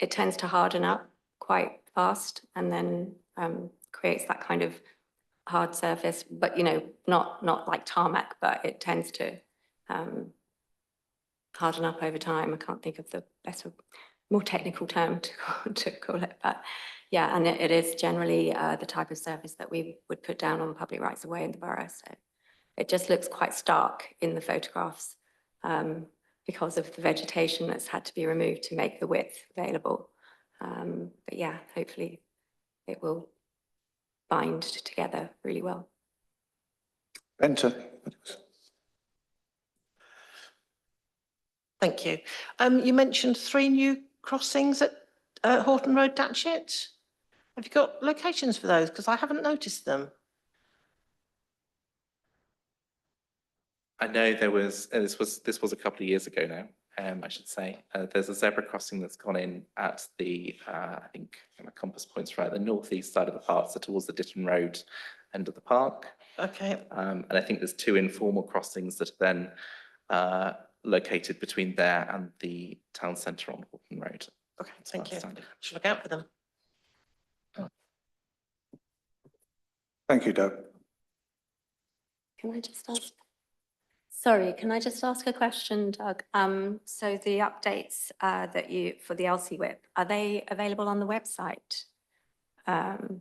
S2: it tends to harden up quite fast and then creates that kind of hard surface, but you know, not like tarmac, but it tends to harden up over time. I can't think of the better, more technical term to call it, but yeah, and it is generally the type of surface that we would put down on public rights of way in the borough. So It just looks quite stark in the photographs because of the vegetation that's had to be removed to make the width available. But yeah, hopefully it will bind together really well.
S1: Benter.
S9: Thank you. You mentioned 3 new crossings at Horton Road, Datchet. Have you got locations for those? Because I haven't noticed them.
S3: I know there was, this was a couple of years ago now, I should say. There's a zebra crossing that's gone in at the, I think, my compass point's right, the northeast side of the park, so towards the Ditton Road end of the park.
S9: Okay.
S3: And I think there's 2 informal crossings that are then located between there and the town centre on Horton Road.
S9: Okay, thank you.
S3: Outstanding.
S9: Should look out for them.
S1: Thank you, Doug.
S2: Can I just ask? Sorry, can I just ask a question, Doug? So the updates that you, for the LCWIP, are they available on the website?
S3: Not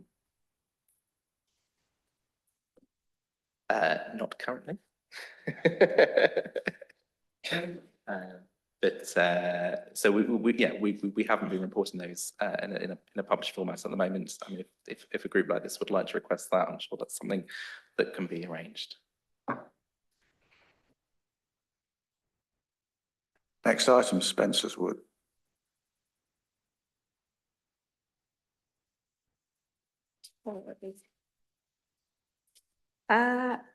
S3: currently. But so we haven't been reporting those in a published format at the moment. I mean, if a group like this would like to request that, I'm sure that's something that can be arranged.
S1: Next item, Spencer's Wood.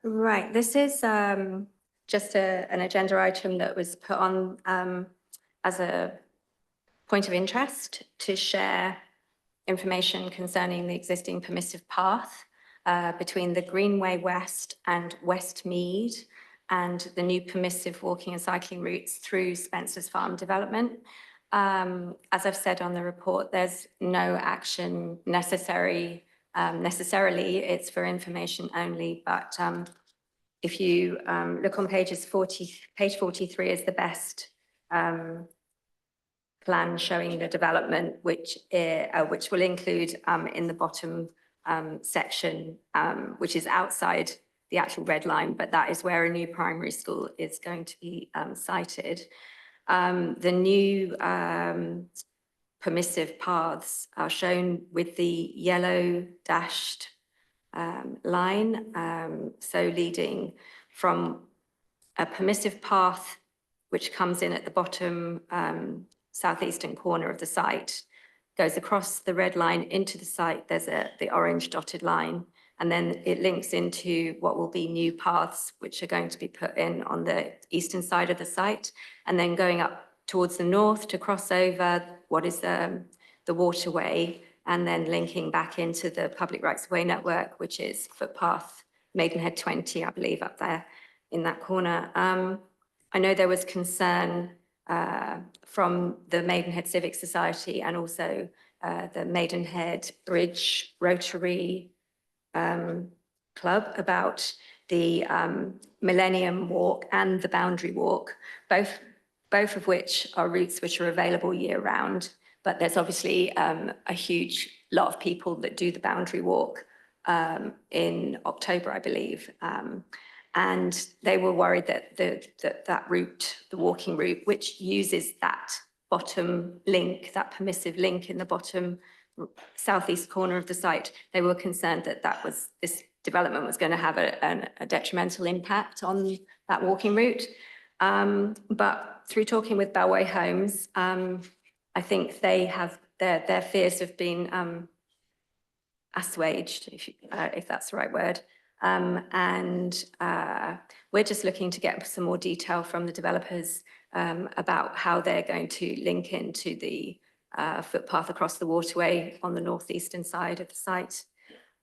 S2: Right, this is just an agenda item that was put on as a point of interest to share information concerning the existing permissive path between the Greenway West and Westmead and the new permissive walking and cycling routes through Spencer's Farm development. As I've said on the report, there's no action necessarily, it's for information only, but if you look on page 43 is the best plan showing the development, which will include in the bottom section, which is outside the actual red line, but that is where a new primary school is going to be sited. The new permissive paths are shown with the yellow dashed line, so leading from a permissive path which comes in at the bottom southeastern corner of the site, goes across the red line into the site. There's the orange dotted line, and then it links into what will be new paths which are going to be put in on the eastern side of the site, and then going up towards the north to cross over what is the waterway, and then linking back into the public rights of way network, which is footpath Maidenhead 20, I believe, up there in that corner. I know there was concern from the Maidenhead Civic Society and also the Maidenhead Bridge Rotary Club about the Millennium Walk and the Boundary Walk, both of which are routes which are available year round. But there's obviously a huge lot of people that do the Boundary Walk in October, I believe. And they were worried that that route, the walking route, which uses that bottom link, that permissive link in the bottom southeast corner of the site, they were concerned that this development was going to have a detrimental impact on that walking route. But through talking with Bellway Homes, I think they have their fears have been assuaged, if that's the right word. And we're just looking to get some more detail from the developers about how they're going to link into the footpath across the waterway on the northeastern side of the site.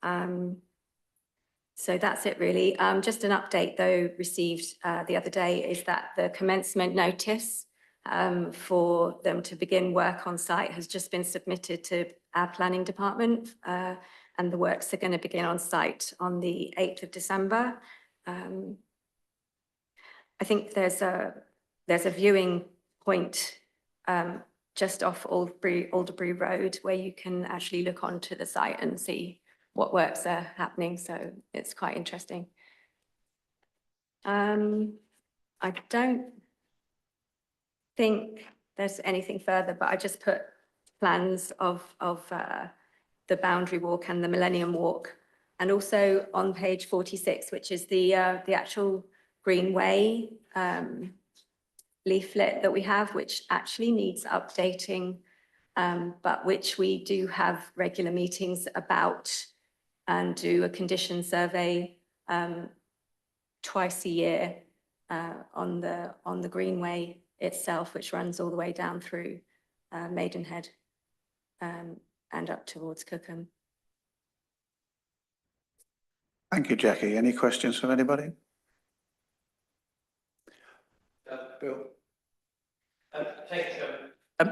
S2: So that's it really. Just an update though received the other day is that the commencement notice for them to begin work on site has just been submitted to our planning department, and the works are going to begin on site on the 8th of December. I think there's a viewing point just off Alderbury Road where you can actually look onto the site and see what works are happening. So it's quite interesting. I don't think there's anything further, but I just put plans of the Boundary Walk and the Millennium Walk. And also on page 46, which is the actual Greenway leaflet that we have, which actually needs updating, but which we do have regular meetings about and do a condition survey twice a year on the Greenway itself, which runs all the way down through Maidenhead and up towards Cookham.
S1: Thank you, Jackie. Any questions from anybody? Bill?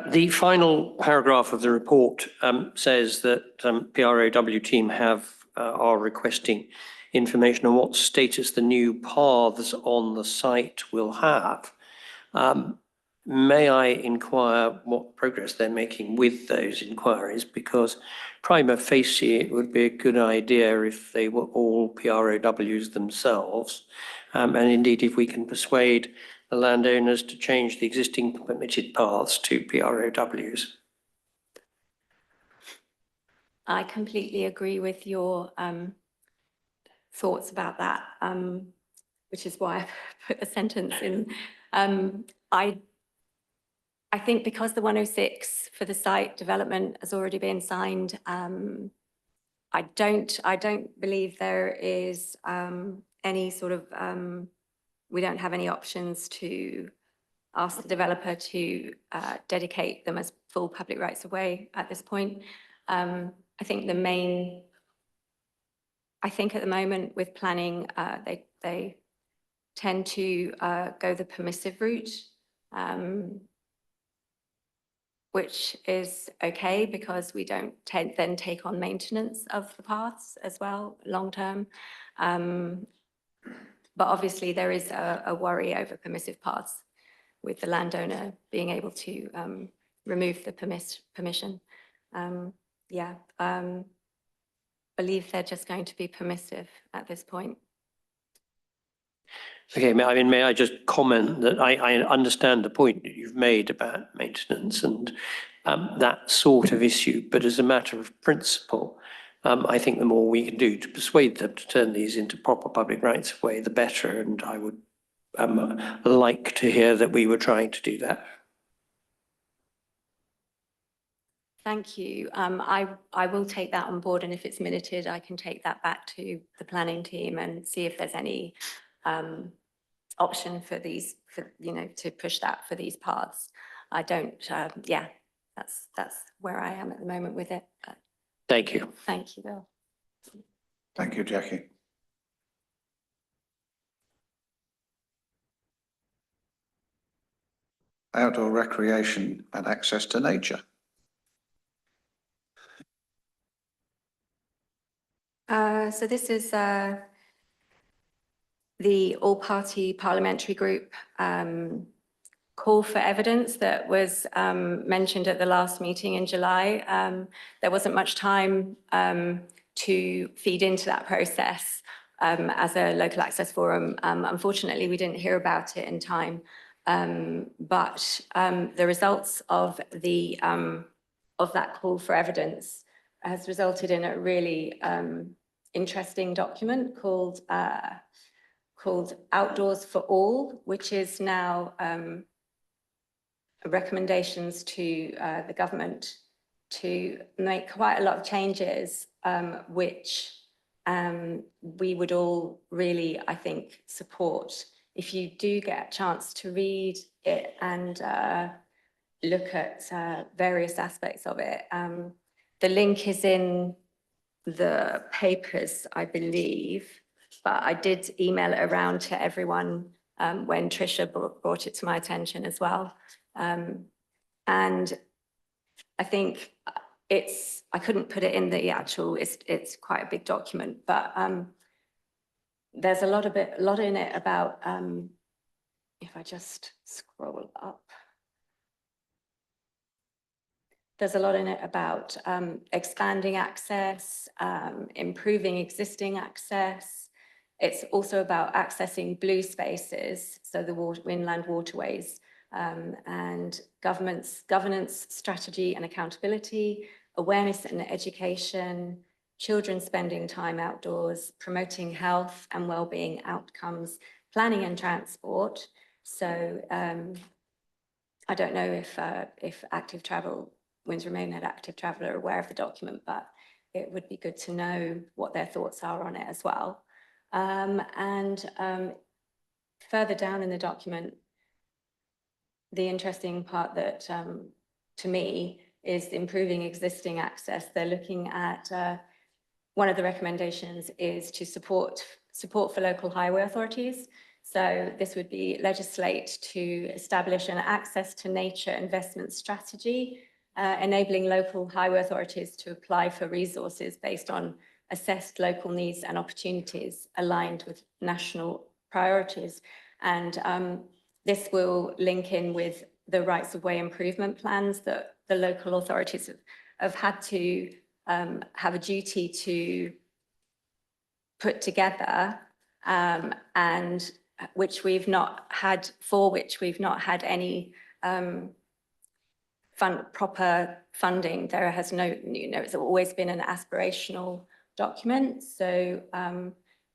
S8: The final paragraph of the report says that PROW team are requesting information on what status the new paths on the site will have. May I inquire what progress they're making with those inquiries? Because prima facie, it would be a good idea if they were all PROWs themselves. And indeed, if we can persuade the landowners to change the existing permitted paths to PROWs.
S2: I completely agree with your thoughts about that, which is why I put a sentence in. I think because the 106 for the site development has already been signed, I don't believe there is any sort of, we don't have any options to ask the developer to dedicate them as full public rights of way at this point. I think at the moment with planning, they tend to go the permissive route, which is okay because we don't then take on maintenance of the paths as well, long term. But obviously there is a worry over permissive paths with the landowner being able to remove the permission. Believe they're just going to be permissive at this point.
S8: Okay, may I just comment that I understand the point that you've made about maintenance and that sort of issue, but as a matter of principle, I think the more we can do to persuade them to turn these into proper public rights of way, the better, and I would like to hear that we were trying to do that.
S2: Thank you. I will take that on board, and if it's minuted, I can take that back to the planning team and see if there's any option for these, to push that for these paths. I don't, that's where I am at the moment with it.
S8: Thank you.
S2: Thank you, Bill.
S1: Thank you, Jackie. Outdoor recreation and access to nature.
S2: So this is the all-party parliamentary group call for evidence that was mentioned at the last meeting in July. There wasn't much time to feed into that process as a local access forum. Unfortunately, we didn't hear about it in time, but the results of that call for evidence has resulted in a really interesting document called Outdoors for All, which is now recommendations to the government to make quite a lot of changes, which we would all really, I think, support. If you do get a chance to read it and look at various aspects of it, the link is in the papers, I believe, but I did email it around to everyone when Tricia brought it to my attention as well. And I think I couldn't put it in the actual, it's quite a big document, but there's a lot in it about, if I just scroll up, there's a lot in it about expanding access, improving existing access, It's also about accessing blue spaces, so the inland waterways, and governance, strategy and accountability, awareness and education, children spending time outdoors, promoting health and well-being outcomes, planning and transport. So I don't know if Active Travel, Windsor Maidenhead Active Travel are aware of the document, but it would be good to know what their thoughts are on it as well. Further down in the document, the interesting part that to me is improving existing access. They're looking at one of the recommendations is to support for local highway authorities. So this would be legislate to establish an access to nature investment strategy, enabling local highway authorities to apply for resources based on assessed local needs and opportunities aligned with national priorities. And this will link in with the rights of way improvement plans that the local authorities have had to have a duty to put together, and which we've not had, any proper funding. There has it's always been an aspirational document. So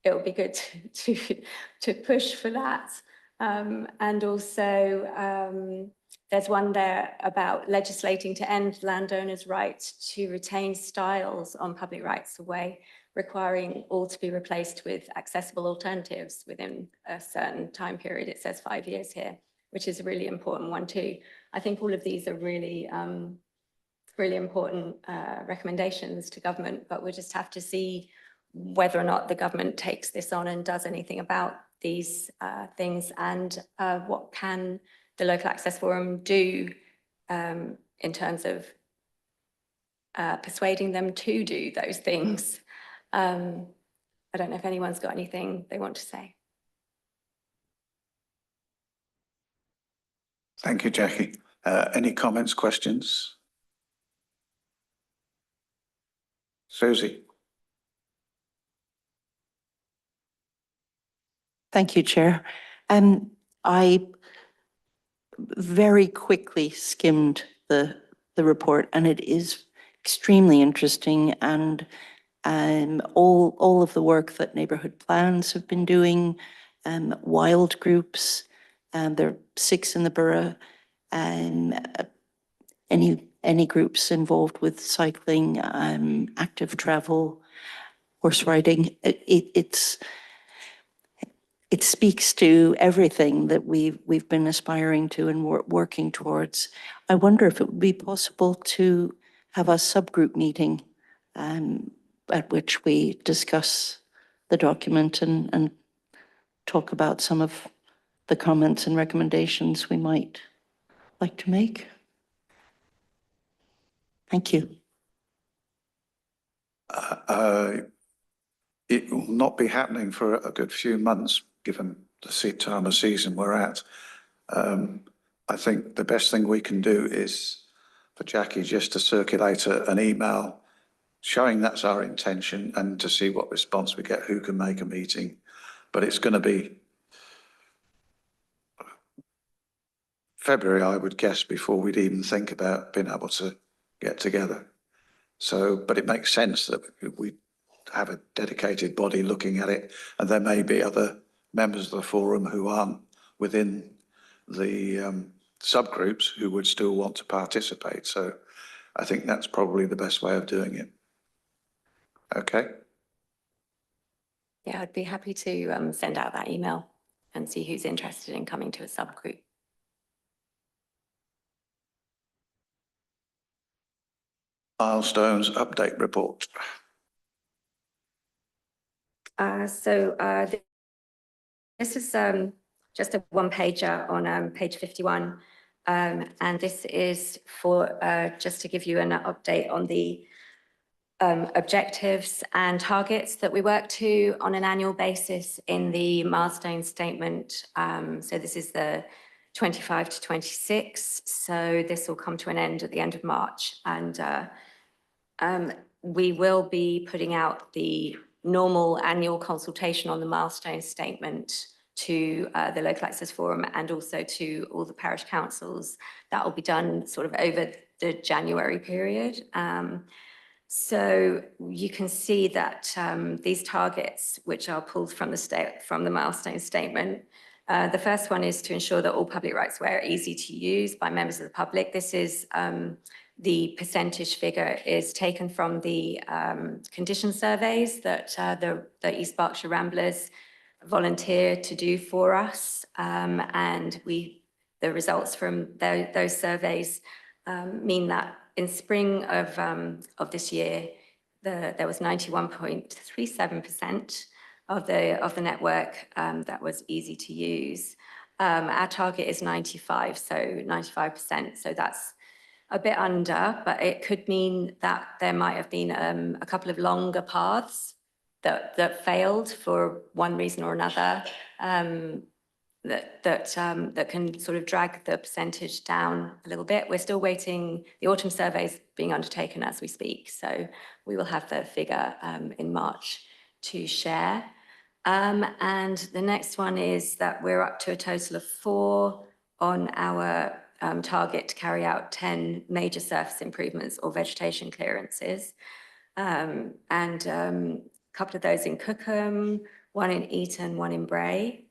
S2: it would be good to push for that. And also there's one there about legislating to end landowners' right to retain stiles on public rights of way, requiring all to be replaced with accessible alternatives within a certain time period. It says 5 years here, which is a really important one too. I think all of these are really, really important recommendations to government, but we'll just have to see whether or not the government takes this on and does anything about these things, and what can the Local Access Forum do in terms of persuading them to do those things. I don't know if anyone's got anything they want to say.
S1: Thank you, Jackie. Any comments, questions? Susie?
S5: Thank you, Chair. I very quickly skimmed the report, and it is extremely interesting, and all of the work that neighbourhood plans have been doing, wild groups, there are 6 in the borough, any groups involved with cycling, active travel, horse riding. It speaks to everything that we've been aspiring to and working towards. I wonder if it would be possible to have a subgroup meeting at which we discuss the document and talk about some of the comments and recommendations we might like to make. Thank you.
S1: It will not be happening for a good few months, given the time of season we're at. I think the best thing we can do is for Jackie just to circulate an email showing that's our intention, and to see what response we get, who can make a meeting. But it's going to be February, I would guess, before we'd even think about being able to get together. So, but it makes sense that we have a dedicated body looking at it, and there may be other members of the forum who aren't within the subgroups who would still want to participate. So I think that's probably the best way of doing it. Okay.
S2: Yeah, I'd be happy to send out that email and see who's interested in coming to a subgroup.
S1: Milestones update report.
S2: This is just a one-pager on page 51. And this is for just to give you an update on the objectives and targets that we work to on an annual basis in the milestone statement. So this is the 25 to 26. So this will come to an end at the end of March. And we will be putting out the normal annual consultation on the milestone statement to the local access forum and also to all the parish councils. That will be done sort of over the January period. So you can see that these targets, which are pulled from the milestone statement, the first one is to ensure that all public rights of way are easy to use by members of the public. This is the percentage figure is taken from the condition surveys that the East Berkshire Ramblers volunteer to do for us, and the results from those surveys mean that in spring of this year, there was 91.37% of the network that was easy to use. Our target is 95, so 95%. So that's a bit under, but it could mean that there might have been a couple of longer paths that failed for one reason or another, that can sort of drag the percentage down a little bit. We're still waiting. The autumn survey is being undertaken as we speak, so we will have the figure in March to share. And the next one is that we're up to a total of 4 on our target to carry out 10 major surface improvements or vegetation clearances, and a couple of those in Cookham, 1 in Eton, 1 in Bray.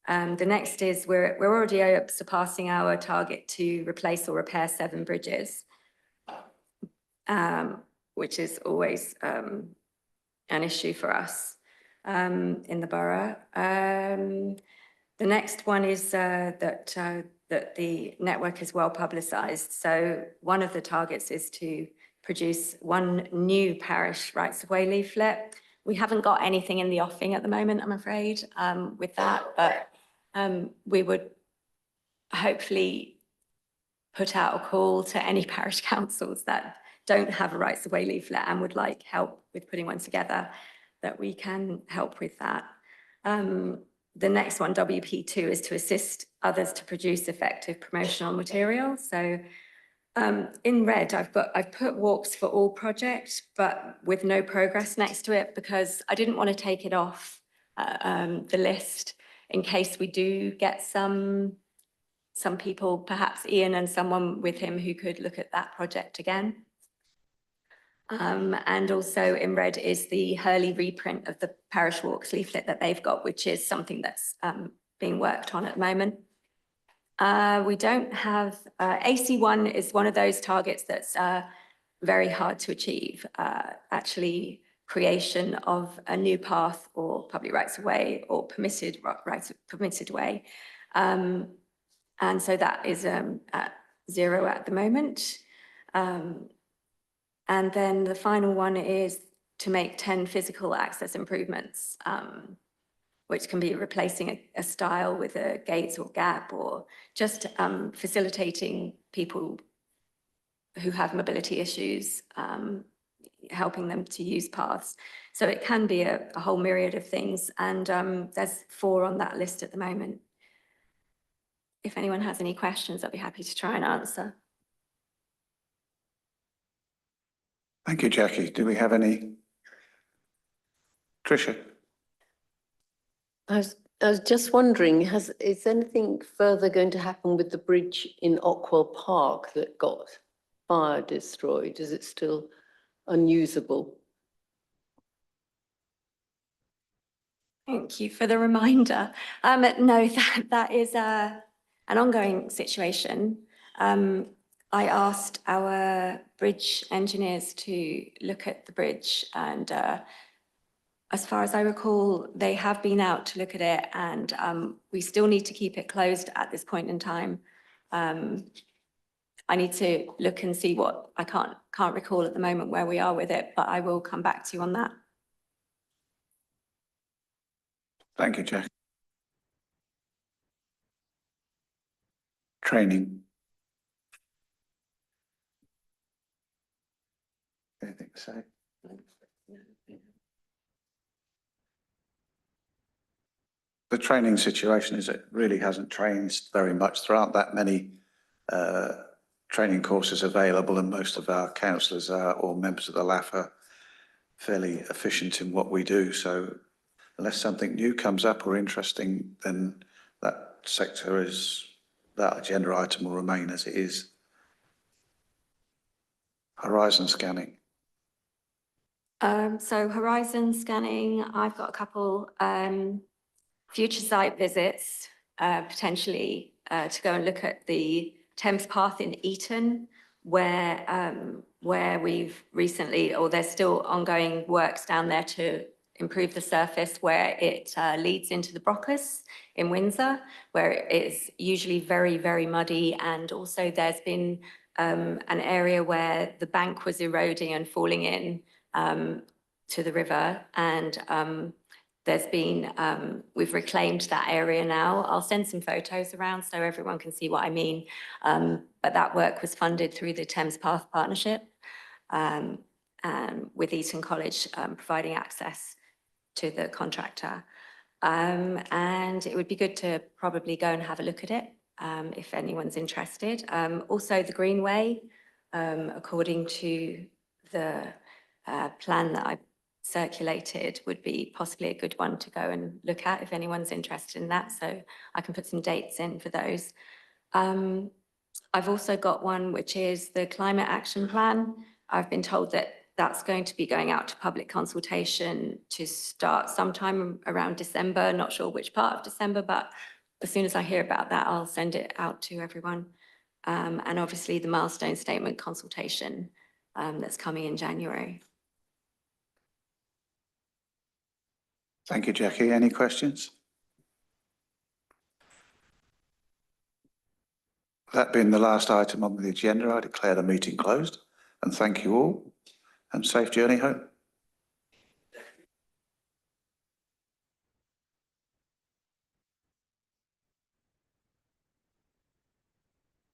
S2: The next is we're already surpassing our target to replace or repair 7 bridges, which is always an issue for us in the borough. The next one is that the network is well publicised. So one of the targets is to produce 1 new parish rights of way leaflet. We haven't got anything in the offing at the moment, I'm afraid, with that, but we would hopefully put out a call to any parish councils that don't have a rights of way leaflet and would like help with putting one together, that we can help with that. The next one, WP2, is to assist others to produce effective promotional material. So in red, I've put walks for all project, but with no progress next to it, because I didn't want to take it off the list in case we do get some people, perhaps Ian and someone with him, who could look at that project again. And also in red is the Hurley reprint of the Parish Walks leaflet that they've got, which is something that's being worked on at the moment. We don't have, AC1 is one of those targets that's very hard to achieve, actually creation of a new path or public rights of way or permitted way. And so that is at 0 at the moment. And then the final one is to make 10 physical access improvements, which can be replacing a stile with a gate or gap, or just facilitating people who have mobility issues, helping them to use paths. So it can be a whole myriad of things, and there's 4 on that list at the moment. If anyone has any questions, I'd be happy to try and answer.
S1: Thank you, Jackie. Do we have any? Tricia?
S6: I was just wondering, is anything further going to happen with the bridge in Ockwell Park that got fire destroyed? Is it still unusable?
S2: Thank you for the reminder. No, that is an ongoing situation. I asked our bridge engineers to look at the bridge, and as far as I recall, they have been out to look at it, and we still need to keep it closed at this point in time. I need to look and see what, I can't recall at the moment where we are with it, but I will come back to you on that.
S1: Thank you, Jack. Training. Anything to say? The training situation is it really hasn't changed very much. There aren't that many training courses available, and most of our councillors are, or members of the LAF are fairly efficient in what we do. So unless something new comes up or interesting, then that sector is, that agenda item will remain as it is. Horizon scanning.
S2: So horizon scanning, I've got a couple future site visits, potentially to go and look at the Thames Path in Eton, where we've recently, or there's still ongoing works down there to improve the surface where it leads into the Brocas in Windsor, where it's usually very, very muddy. And also there's been an area where the bank was eroding and falling in to the river. And there's been, we've reclaimed that area now. I'll send some photos around so everyone can see what I mean. But that work was funded through the Thames Path Partnership, and with Eton College providing access to the contractor. And it would be good to probably go and have a look at it if anyone's interested. Also the Greenway, according to the plan that I circulated, would be possibly a good one to go and look at if anyone's interested in that. So I can put some dates in for those. I've also got one, which is the Climate Action Plan. I've been told that that's going to be going out to public consultation to start sometime around December. Not sure which part of December, but as soon as I hear about that, I'll send it out to everyone. And obviously the Milestone Statement consultation that's coming in January.
S1: Thank you, Jackie. Any questions? That being the last item on the agenda, I declare the meeting closed and thank you all and safe journey home.